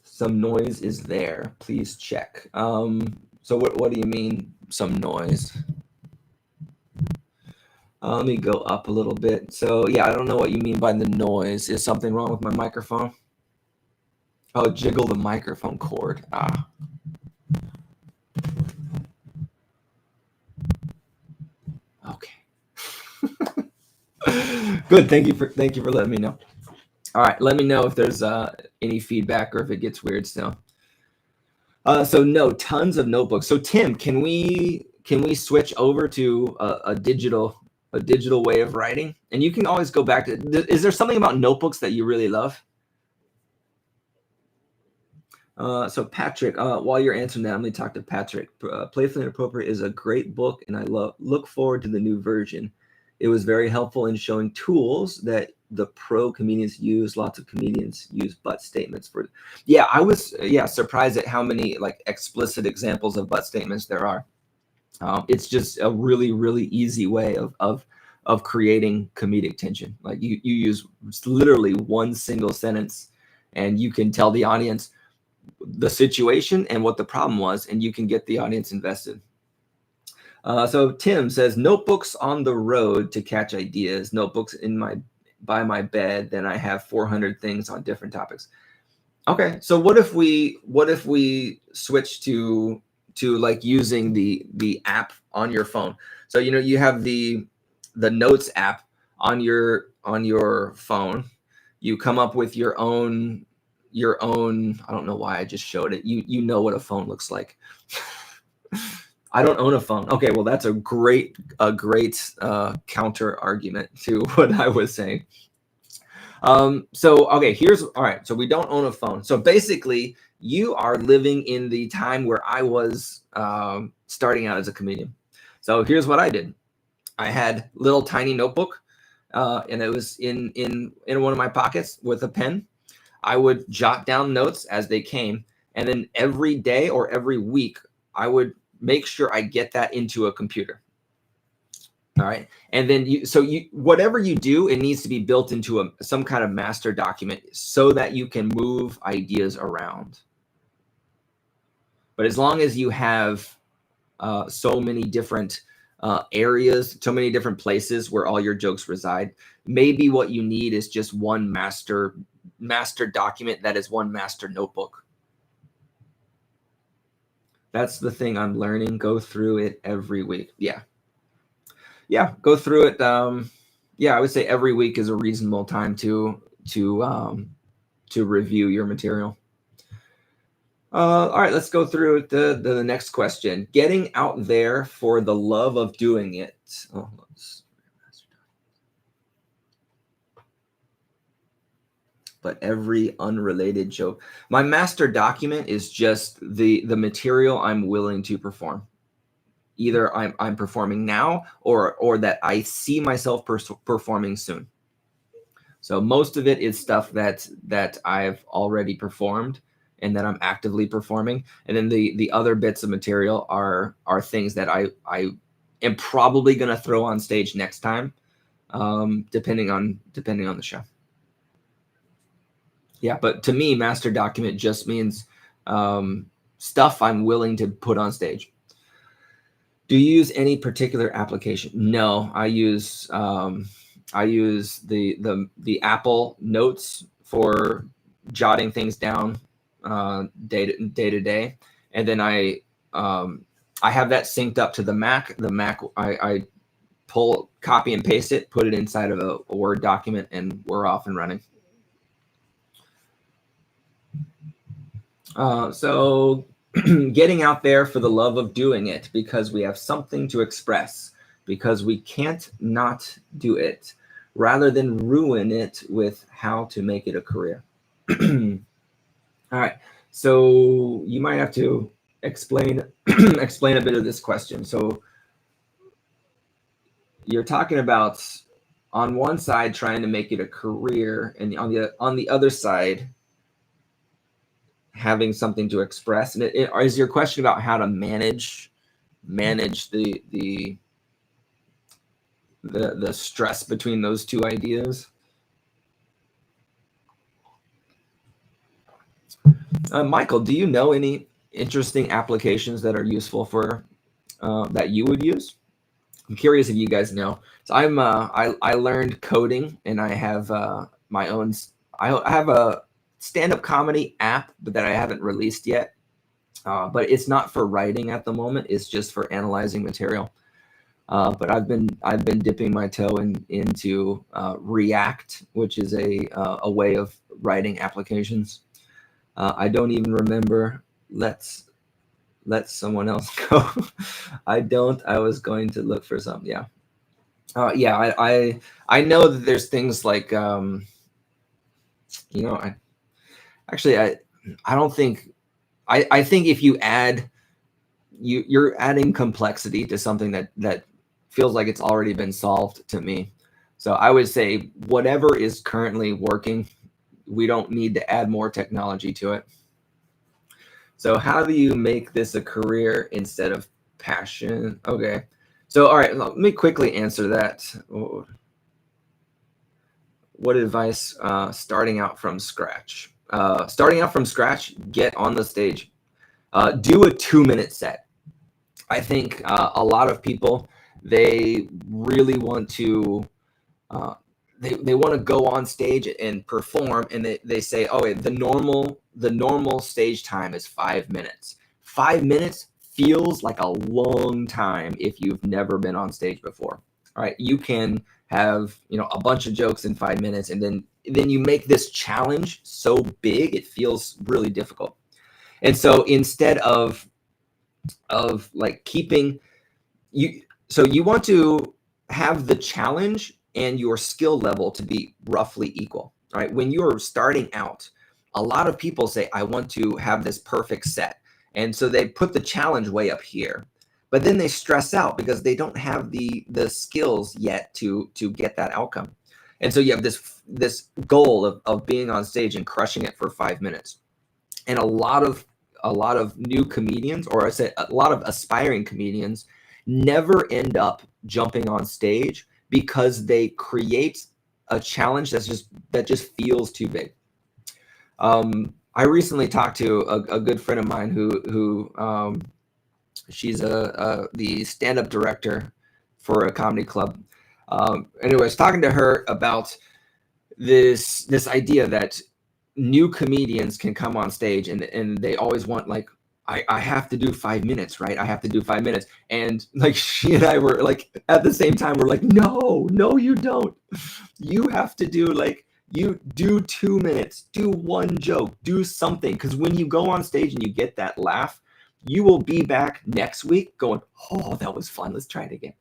Some noise is there. Please check. So what do you mean, some noise? Let me go up a little bit. So yeah, I don't know what you mean by the noise. Is something wrong with my microphone? Oh, jiggle the microphone cord. Ah. Okay. Good. Thank you for letting me know. All right. Let me know if there's any feedback or if it gets weird still. So no, tons of notebooks. So Tim, can we switch over to a digital way of writing? And you can always go back to. Is there something about notebooks that you really love? So Patrick, while you're answering that, I'm going to talk to Patrick. Playfully Inappropriate is a great book, and I look forward to the new version. It was very helpful in showing tools that the pro comedians use. Lots of comedians use but statements for. Yeah, I was surprised at how many like explicit examples of but statements there are. It's just a really, really easy way of creating comedic tension. Like you use literally one single sentence, and you can tell the audience the situation and what the problem was, and you can get the audience invested. So Tim says, notebooks on the road to catch ideas, notebooks by my bed, then I have 400 things on different topics. Okay, so what if we switch to like using the app on your phone? So you have the notes app on your phone. You come up with your own. I don't know why I just showed it. You know what a phone looks like. I don't own a phone. Okay, well that's a great counter argument to what I was saying. So okay, all right. So we don't own a phone. So basically, you are living in the time where I was starting out as a comedian. So here's what I did. I had little tiny notebook, and it was in one of my pockets with a pen. I would jot down notes as they came, and then every day or every week, I would make sure I get that into a computer. All right, and then whatever you do, it needs to be built into some kind of master document so that you can move ideas around. But as long as you have so many different areas, so many different places where all your jokes reside, maybe what you need is just one master document that is one master notebook. That's the thing I'm learning. Go through it every week. Yeah, go through it. I would say every week is a reasonable time to review your material. All right, let's go through the next question. Getting out there for the love of doing it. But every unrelated joke. My master document is just the material I'm willing to perform. Either I'm performing now or that I see myself performing soon. So most of it is stuff that I've already performed and that I'm actively performing. And then the other bits of material are things that I am probably going to throw on stage next time, depending on the show. Yeah, but to me, master document just means stuff I'm willing to put on stage. Do you use any particular application? No, I use the Apple Notes for jotting things down day to day, and then I have that synced up to the Mac. The Mac, I copy and paste it, put it inside of a Word document, and we're off and running. So getting out there for the love of doing it because we have something to express, because we can't not do it, rather than ruin it with how to make it a career. All right. So you might have to explain explain a bit of this question. So you're talking about on one side trying to make it a career, and on the other side having something to express. And is your question about how to manage the stress between those two ideas? Michael, do you know any interesting applications that are useful for that you would use? I'm curious if you guys know. So I learned coding, and I have my own. I have stand-up comedy app, but that I haven't released yet. But it's not for writing at the moment. It's just for analyzing material. But I've been dipping my toe into React, which is a way of writing applications. I don't even remember. Let's let someone else go. I don't. I was going to look for some. Yeah. Yeah. I know that there's things like I don't think. I think if you add, you're adding complexity to something that feels like it's already been solved to me. So I would say whatever is currently working, we don't need to add more technology to it. So how do you make this a career instead of passion? Okay. So, all right, let me quickly answer that. What advice starting out from scratch? Starting out from scratch, get on the stage. Do a 2-minute set. I think a lot of people, they really want to they want to go on stage and perform, and they say, oh, the normal stage time is 5 minutes. 5 minutes feels like a long time if you've never been on stage before. All right, you can have a bunch of jokes in 5 minutes, and then you make this challenge so big it feels really difficult. And so instead of like keeping you, so you want to have the challenge and your skill level to be roughly equal. All right, when you're starting out, a lot of people say, I want to have this perfect set, and so they put the challenge way up here, but then they stress out because they don't have the skills yet to get that outcome. And so you have this goal of being on stage and crushing it for 5 minutes. And a lot of new comedians, or I say a lot of aspiring comedians, never end up jumping on stage because they create a challenge that just feels too big. I recently talked to a good friend of mine who she's the stand-up director for a comedy club. Anyway, I was talking to her about this idea that new comedians can come on stage and they always want, like, I have to do 5 minutes, right? I have to do 5 minutes. And like she and I were like, at the same time, we're like, no, you don't. You have to do, like, you do 2 minutes, do one joke, do something. Because when you go on stage and you get that laugh, you will be back next week going, oh, that was fun. Let's try it again.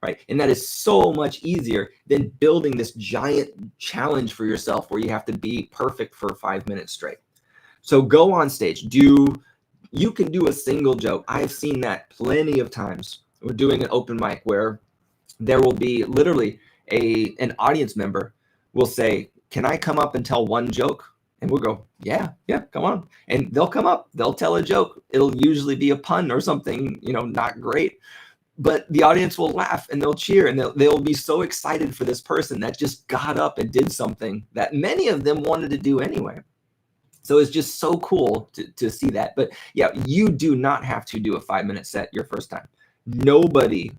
Right. And that is so much easier than building this giant challenge for yourself where you have to be perfect for 5 minutes straight. So go on stage, you can do a single joke. I've seen that plenty of times. We're doing an open mic where there will be literally an audience member will say, can I come up and tell one joke? And we'll go, yeah, come on. And they'll come up, they'll tell a joke. It'll usually be a pun or something, not great. But the audience will laugh and they'll cheer and they'll be so excited for this person that just got up and did something that many of them wanted to do anyway. So it's just so cool to see that. But yeah, you do not have to do a 5-minute set your first time. Nobody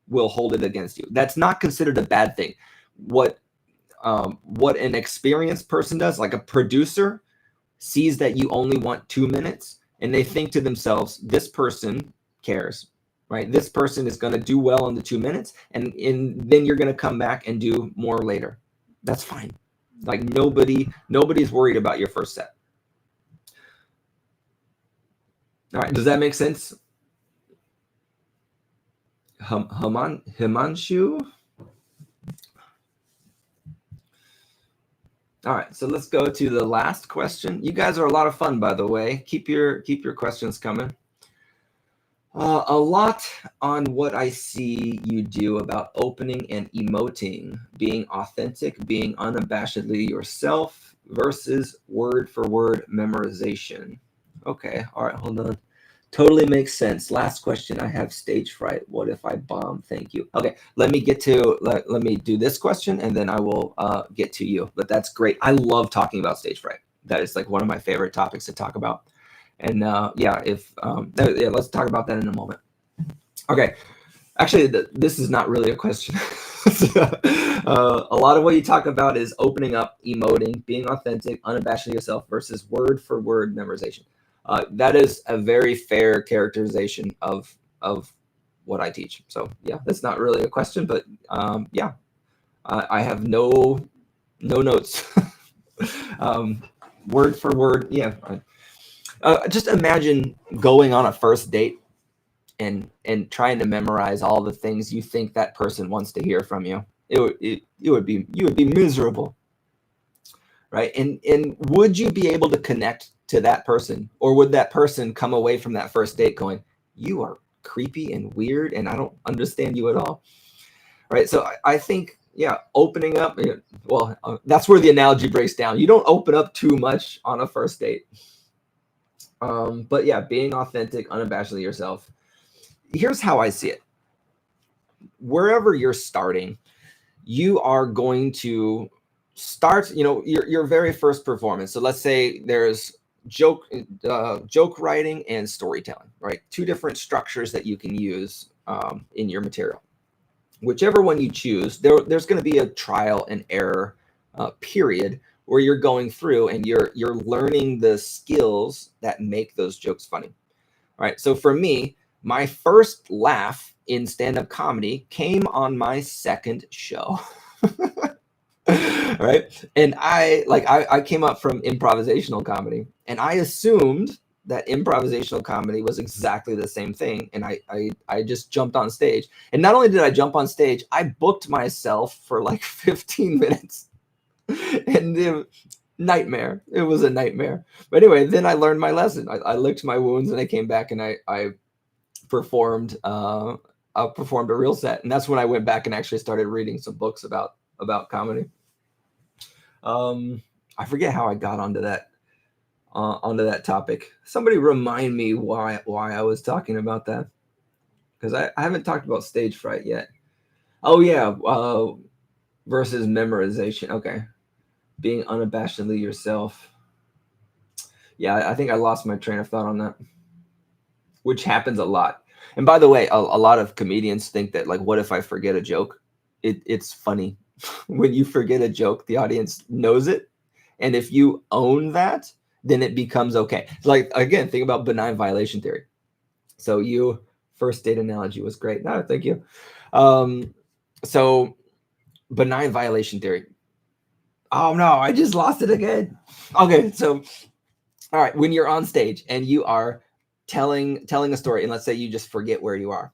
will hold it against you. That's not considered a bad thing. What an experienced person does, like a producer, sees that you only want 2 minutes and they think to themselves, this person cares. Right, this person is going to do well in the 2 minutes, and then you're going to come back and do more later. That's fine. Like nobody's worried about your first set. All right, does that make sense? Himanshu. All right, so let's go to the last question. You guys are a lot of fun, by the way. Keep your questions coming. A lot on what I see you do about opening and emoting, being authentic, being unabashedly yourself versus word for word memorization. Okay, all right, hold on. Totally makes sense. Last question. I have stage fright. What if I bomb? Thank you. Okay, let me do this question and then I will get to you. But that's great. I love talking about stage fright. That is like one of my favorite topics to talk about. And let's talk about that in a moment. Okay, actually, this is not really a question. A lot of what you talk about is opening up, emoting, being authentic, unabashedly yourself versus word for word memorization. That is a very fair characterization of what I teach. So yeah, that's not really a question, but yeah, I have no notes. Word for word, yeah. Just imagine going on a first date and trying to memorize all the things you think that person wants to hear from you. You would be miserable, right? And would you be able to connect to that person, or would that person come away from that first date going, you are creepy and weird and I don't understand you at all, right? So I think, yeah, opening up, well, that's where the analogy breaks down. You don't open up too much on a first date. But yeah, being authentic, unabashedly yourself. Here's how I see it. Wherever you're starting, you are going to start, your very first performance. So let's say there's joke writing and storytelling, right? Two different structures that you can use in your material. Whichever one you choose, there's going to be a trial and error period where you're going through and you're learning the skills that make those jokes funny. All right. So for me, my first laugh in stand-up comedy came on my second show. Right. And I came up from improvisational comedy, and I assumed that improvisational comedy was exactly the same thing. And I just jumped on stage. And not only did I jump on stage, I booked myself for like 15 minutes. And nightmare. It was a nightmare. But anyway, then I learned my lesson. I licked my wounds and I came back and I performed performed a real set. And that's when I went back and actually started reading some books about comedy. I forget how I got onto that topic. Somebody remind me why I was talking about that, because I haven't talked about stage fright yet. Oh yeah, versus memorization. Okay, being unabashedly yourself. Yeah, I think I lost my train of thought on that, which happens a lot. And by the way, a lot of comedians think that, like, what if I forget a joke? It's funny. When you forget a joke, the audience knows it. And if you own that, then it becomes okay. Like, again, think about benign violation theory. So first date analogy was great. No, thank you. So benign violation theory. Oh no, I just lost it again. Okay, so all right, when you're on stage and you are telling a story, and let's say you just forget where you are.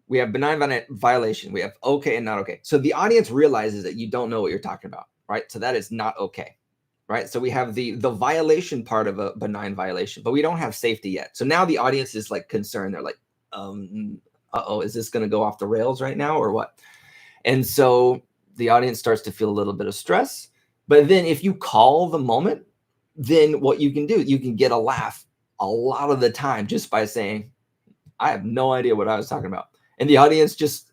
We have benign violation. We have okay and not okay. So the audience realizes that you don't know what you're talking about, right? So that is not okay, right? So we have the violation part of a benign violation, but we don't have safety yet. So now the audience is like concerned. They're like, uh-oh, is this going to go off the rails right now or what? And so the audience starts to feel a little bit of stress. But then if you call the moment, then what you can do, you can get a laugh a lot of the time just by saying, I have no idea what I was talking about. And the audience just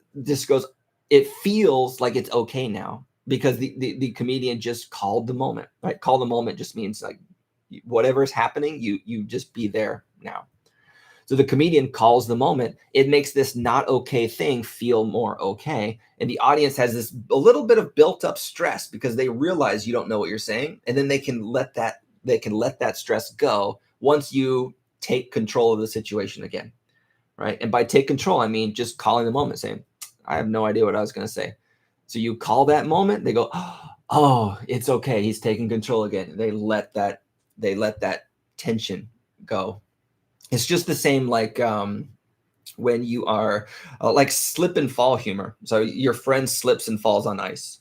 goes, it feels like it's okay now because the comedian just called the moment, right? Call the moment just means like whatever's happening, you just be there now. So the comedian calls the moment. It makes this not okay thing feel more okay. And the audience has a little bit of built up stress because they realize you don't know what you're saying. And then they can let that stress go once you take control of the situation again. Right. And by take control, I mean just calling the moment, saying, I have no idea what I was going to say. So you call that moment, they go, oh, it's okay. He's taking control again. They let that tension go. It's just the same like when you are like slip and fall humor. So your friend slips and falls on ice.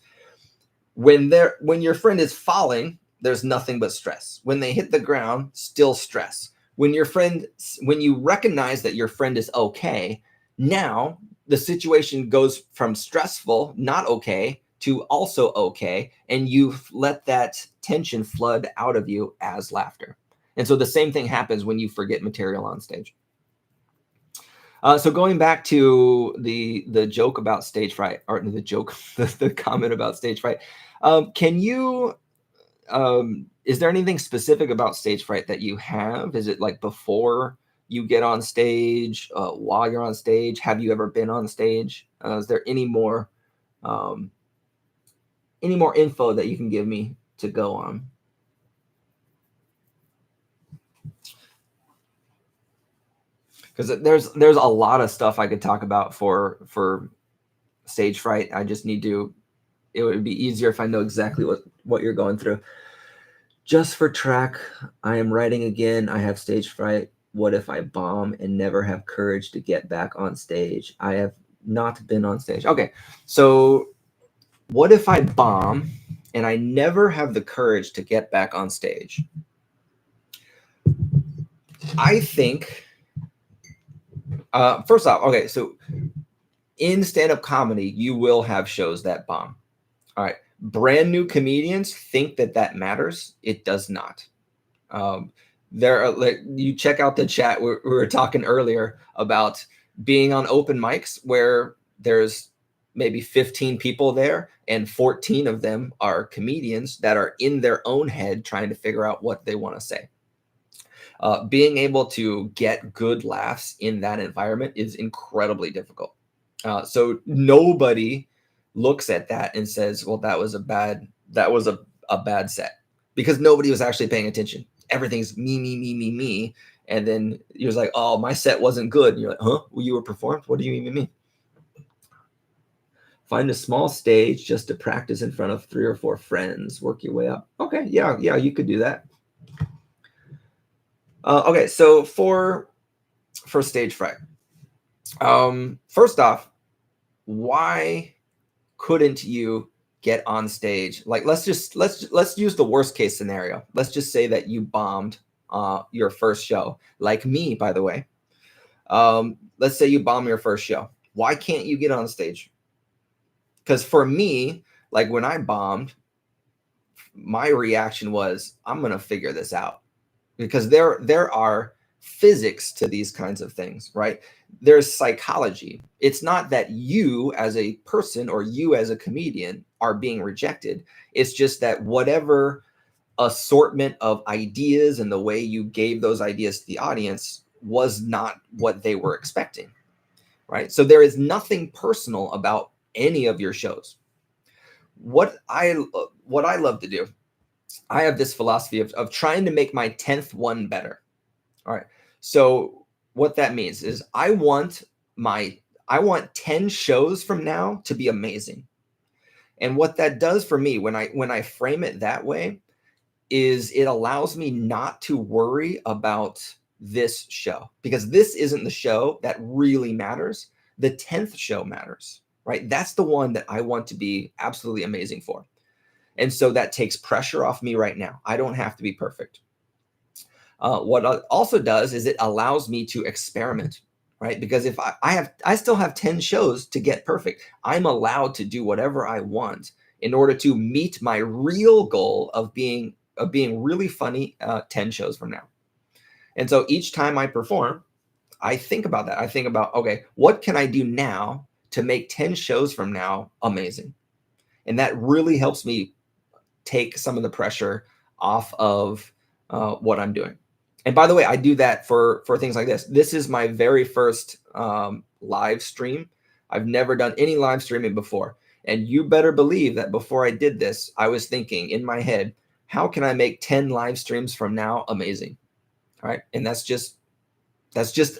When your friend is falling, there's nothing but stress. When they hit the ground, still stress. When you recognize that your friend is okay, now the situation goes from stressful, not okay, to also okay, and you let that tension flood out of you as laughter. And so the same thing happens when you forget material on stage. So going back to the joke about stage fright, or the comment about stage fright, can you? Is there anything specific about stage fright that you have? Is it like before you get on stage, while you're on stage? Have you ever been on stage? Is there any more Any more info that you can give me to go on? Because there's a lot of stuff I could talk about for stage fright. I just need to. It would be easier if I know exactly what you're going through. Just for track, I am writing again. I have stage fright. What if I bomb and never have courage to get back on stage? I have not been on stage. Okay, so what if I bomb and I never have the courage to get back on stage? I think, first off, okay, so in stand-up comedy, you will have shows that bomb. All right. Brand new comedians think that matters. It does not. There are, like, you check out the chat. We were talking earlier about being on open mics where there's maybe 15 people there and 14 of them are comedians that are in their own head trying to figure out what they want to say. Being able to get good laughs in that environment is incredibly difficult. So nobody looks at that and says, well, that was a bad set, because nobody was actually paying attention. Everything's me. And then you're like, oh, my set wasn't good. And you're like, huh? Well, you were performed? What do you even mean? Find a small stage just to practice in front of 3 or 4 friends. Work your way up. Okay, yeah, you could do that. Okay, so for stage fright, first off, why couldn't you get on stage? Like, let's use the worst case scenario. Let's just say that you bombed your first show, like me, by the way. Let's say you bomb your first show. Why can't you get on stage? Because for me, like, when I bombed, my reaction was, I'm gonna figure this out, because there are physics to these kinds of things, right? There's psychology. It's not that you as a person or you as a comedian are being rejected. It's just that whatever assortment of ideas and the way you gave those ideas to the audience was not what they were expecting, right? So there is nothing personal about any of your shows. What I love to do, I have this philosophy of trying to make my 10th one better. All right. So what that means is I want 10 shows from now to be amazing. And what that does for me when I frame it that way is it allows me not to worry about this show, because this isn't the show that really matters. The 10th show matters, right? That's the one that I want to be absolutely amazing for. And so that takes pressure off me right now. I don't have to be perfect. What it also does is it allows me to experiment, right? Because if I still have 10 shows to get perfect, I'm allowed to do whatever I want in order to meet my real goal of being really funny 10 shows from now. And so each time I perform, I think about that. I think about, okay, what can I do now to make 10 shows from now amazing? And that really helps me take some of the pressure off of what I'm doing. And by the way, I do that for things like this. This is my very first live stream. I've never done any live streaming before. And you better believe that before I did this, I was thinking in my head, how can I make 10 live streams from now amazing? All right. And that's just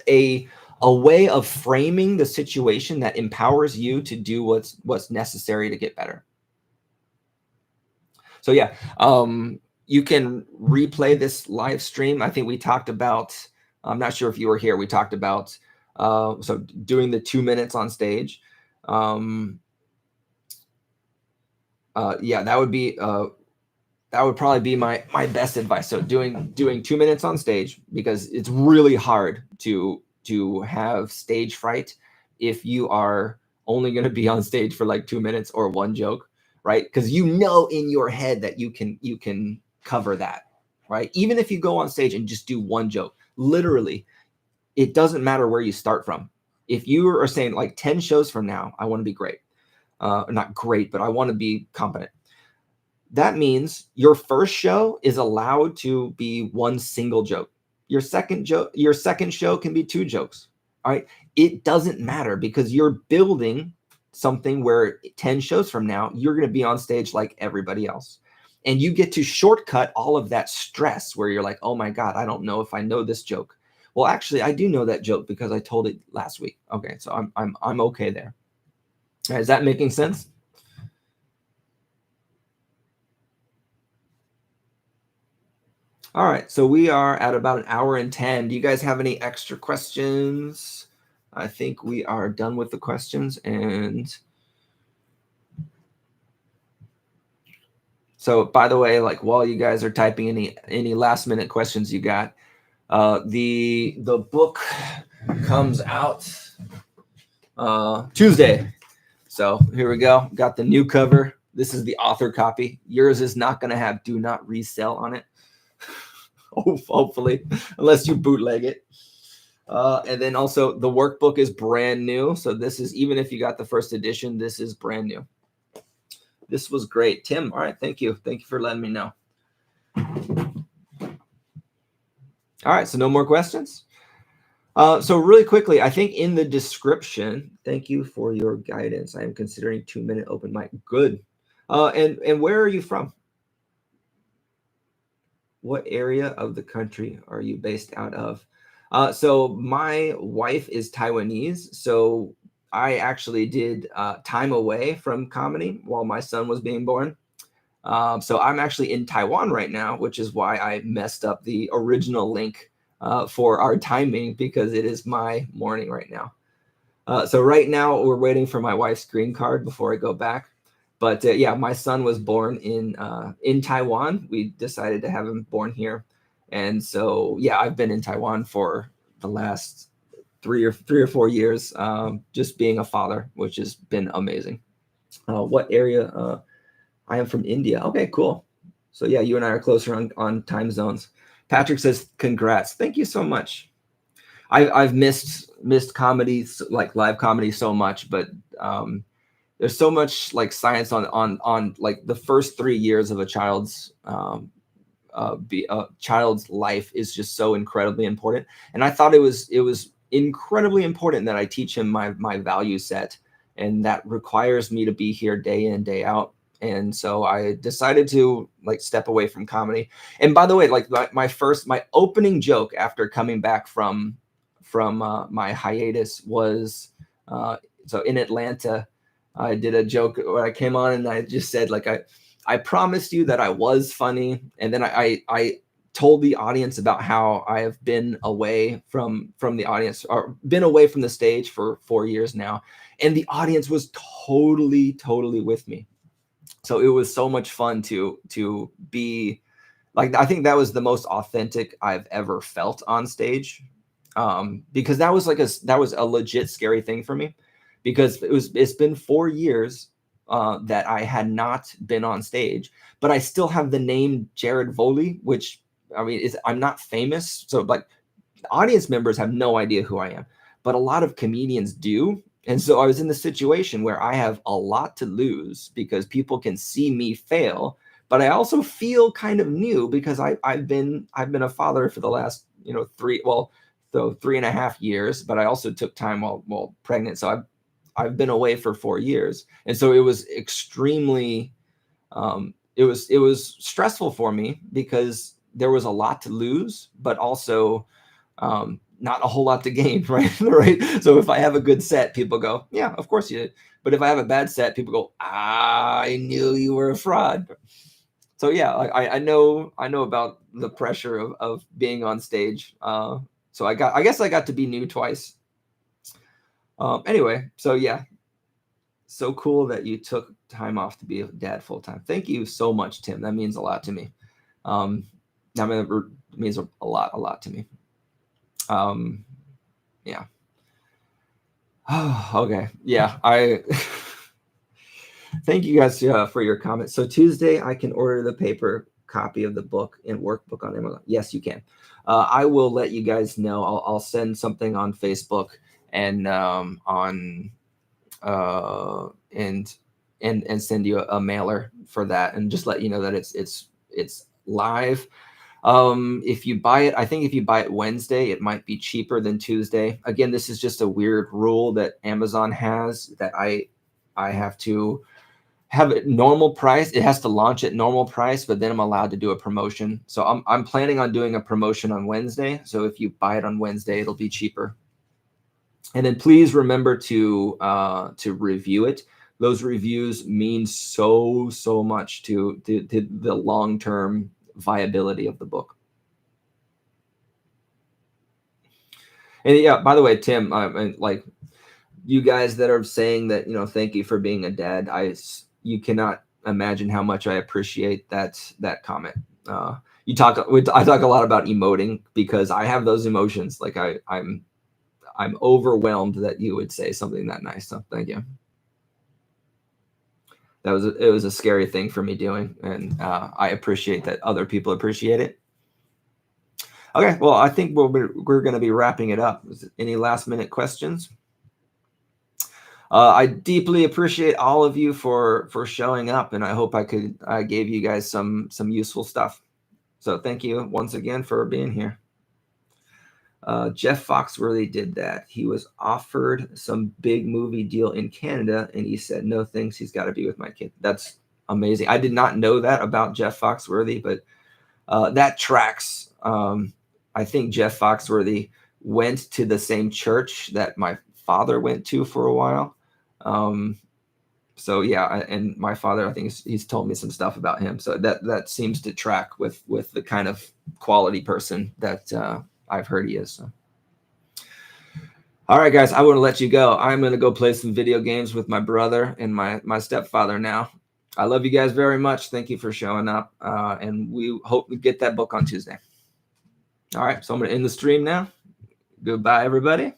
a way of framing the situation that empowers you to do what's necessary to get better. So yeah, you can replay this live stream. I think we talked about, I'm not sure if you were here, we talked about so doing the 2 minutes on stage. Yeah, that would probably be my best advice. So doing 2 minutes on stage, because it's really hard to have stage fright if you are only going to be on stage for like 2 minutes or one joke, right? Because you know in your head that you can cover that, right? Even if you go on stage and just do one joke, literally, it doesn't matter where you start from. If you are saying like 10 shows from now, I want to be great, not great, but I want to be competent. That means your first show is allowed to be one single joke. Your second show can be 2 jokes. All right. It doesn't matter, because you're building something where 10 shows from now, you're going to be on stage like everybody else. And you get to shortcut all of that stress where you're like, oh my God, I don't know if I know this joke. Well, actually, I do know that joke because I told it last week. Okay, so I'm okay there. Is that making sense? All right, so we are at about an hour and 10. Do you guys have any extra questions? I think we are done with the questions. And so, by the way, like while you guys are typing any last minute questions you got, the book comes out Tuesday. So here we go. Got the new cover. This is the author copy. Yours is not going to have "do not resell" on it. Hopefully, unless you bootleg it. And then also the workbook is brand new. So this is, even if you got the first edition, this is brand new. This was great. Tim, all right, thank you. Thank you for letting me know. All right, so no more questions? So really quickly, I think in the description, thank you for your guidance. I am considering 2-minute open mic. Good. And where are you from? What area of the country are you based out of? So my wife is Taiwanese. So I actually did time away from comedy while my son was being born. So I'm actually in Taiwan right now, which is why I messed up the original link for our timing, because it is my morning right now. So right now we're waiting for my wife's green card before I go back. But yeah, my son was born in Taiwan. We decided to have him born here. And so, yeah, I've been in Taiwan for the last 3 or 4 years, just being a father, which has been amazing. What area? I am from India. Okay, cool. So yeah, you and I are closer on time zones. Patrick says, congrats. Thank you so much. I've missed comedy, like live comedy, so much, but there's so much like science on like the first 3 years of a child's child's life is just so incredibly important. And I thought it was incredibly important that I teach him my value set, and that requires me to be here day in, day out. And so I decided to like step away from comedy. And by the way, like my opening joke after coming back from my hiatus was so in Atlanta, I did a joke where I came on and I just said, like, I promised you that I was funny. And then I told the audience about how I have been away from the audience, or been away from the stage for 4 years now. And the audience was totally with me. So it was so much fun to be like, I think that was the most authentic I've ever felt on stage. Because that was a legit scary thing for me, because it's been 4 years that I had not been on stage, but I still have the name Jared Voley, which I mean I'm not famous, so like audience members have no idea who I am, but a lot of comedians do. And so I was in the situation where I have a lot to lose because people can see me fail, but I also feel kind of new because I've been a father for the last 3.5 years, but I also took time while pregnant. So I've been away for 4 years. And so it was extremely, it was stressful for me because there was a lot to lose, but also not a whole lot to gain, right? Right. So if I have a good set, people go, yeah, of course you did. But if I have a bad set, people go, I knew you were a fraud. So yeah, I know about the pressure of being on stage. So I guess I got to be new twice. Anyway, so yeah, so cool that you took time off to be a dad full time. Thank you so much, Tim. That means a lot to me. I mean, it means a lot to me. Yeah. Okay. Yeah. Thank you guys for your comments. So Tuesday, I can order the paper copy of the book and workbook on Amazon. Yes, you can. I will let you guys know. I'll send something on Facebook and and send you a mailer for that, and just let you know that it's live. If you buy it, I think if you buy it Wednesday, it might be cheaper than Tuesday. Again, this is just a weird rule that Amazon has that I have to have it normal price. It has to launch at normal price, but then I'm allowed to do a promotion. So I'm planning on doing a promotion on Wednesday. So if you buy it on Wednesday, it'll be cheaper. And then please remember to review it. Those reviews mean so much to the long-term viability of the book. And yeah, by the way, Tim, like you guys that are saying that, thank you for being a dad. You cannot imagine how much I appreciate that comment. I talk a lot about emoting because I have those emotions. Like I'm overwhelmed that you would say something that nice. So thank you. It was a scary thing for me doing, and I appreciate that other people appreciate it. Okay, well, I think we're going to be wrapping it up. Any last minute questions? I deeply appreciate all of you for showing up, and I hope I gave you guys some useful stuff. So thank you once again for being here. Jeff Foxworthy did that. He was offered some big movie deal in Canada, and he said, no thanks, he's got to be with my kid. That's amazing. I did not know that about Jeff Foxworthy, but that tracks. I think Jeff Foxworthy went to the same church that my father went to for a while. So yeah, and my father, I think he's told me some stuff about him. So that seems to track with the kind of quality person that I've heard he is. So. All right, guys, I want to let you go. I'm going to go play some video games with my brother and my stepfather now. I love you guys very much. Thank you for showing up. And we hope to get that book on Tuesday. All right, so I'm going to end the stream now. Goodbye, everybody.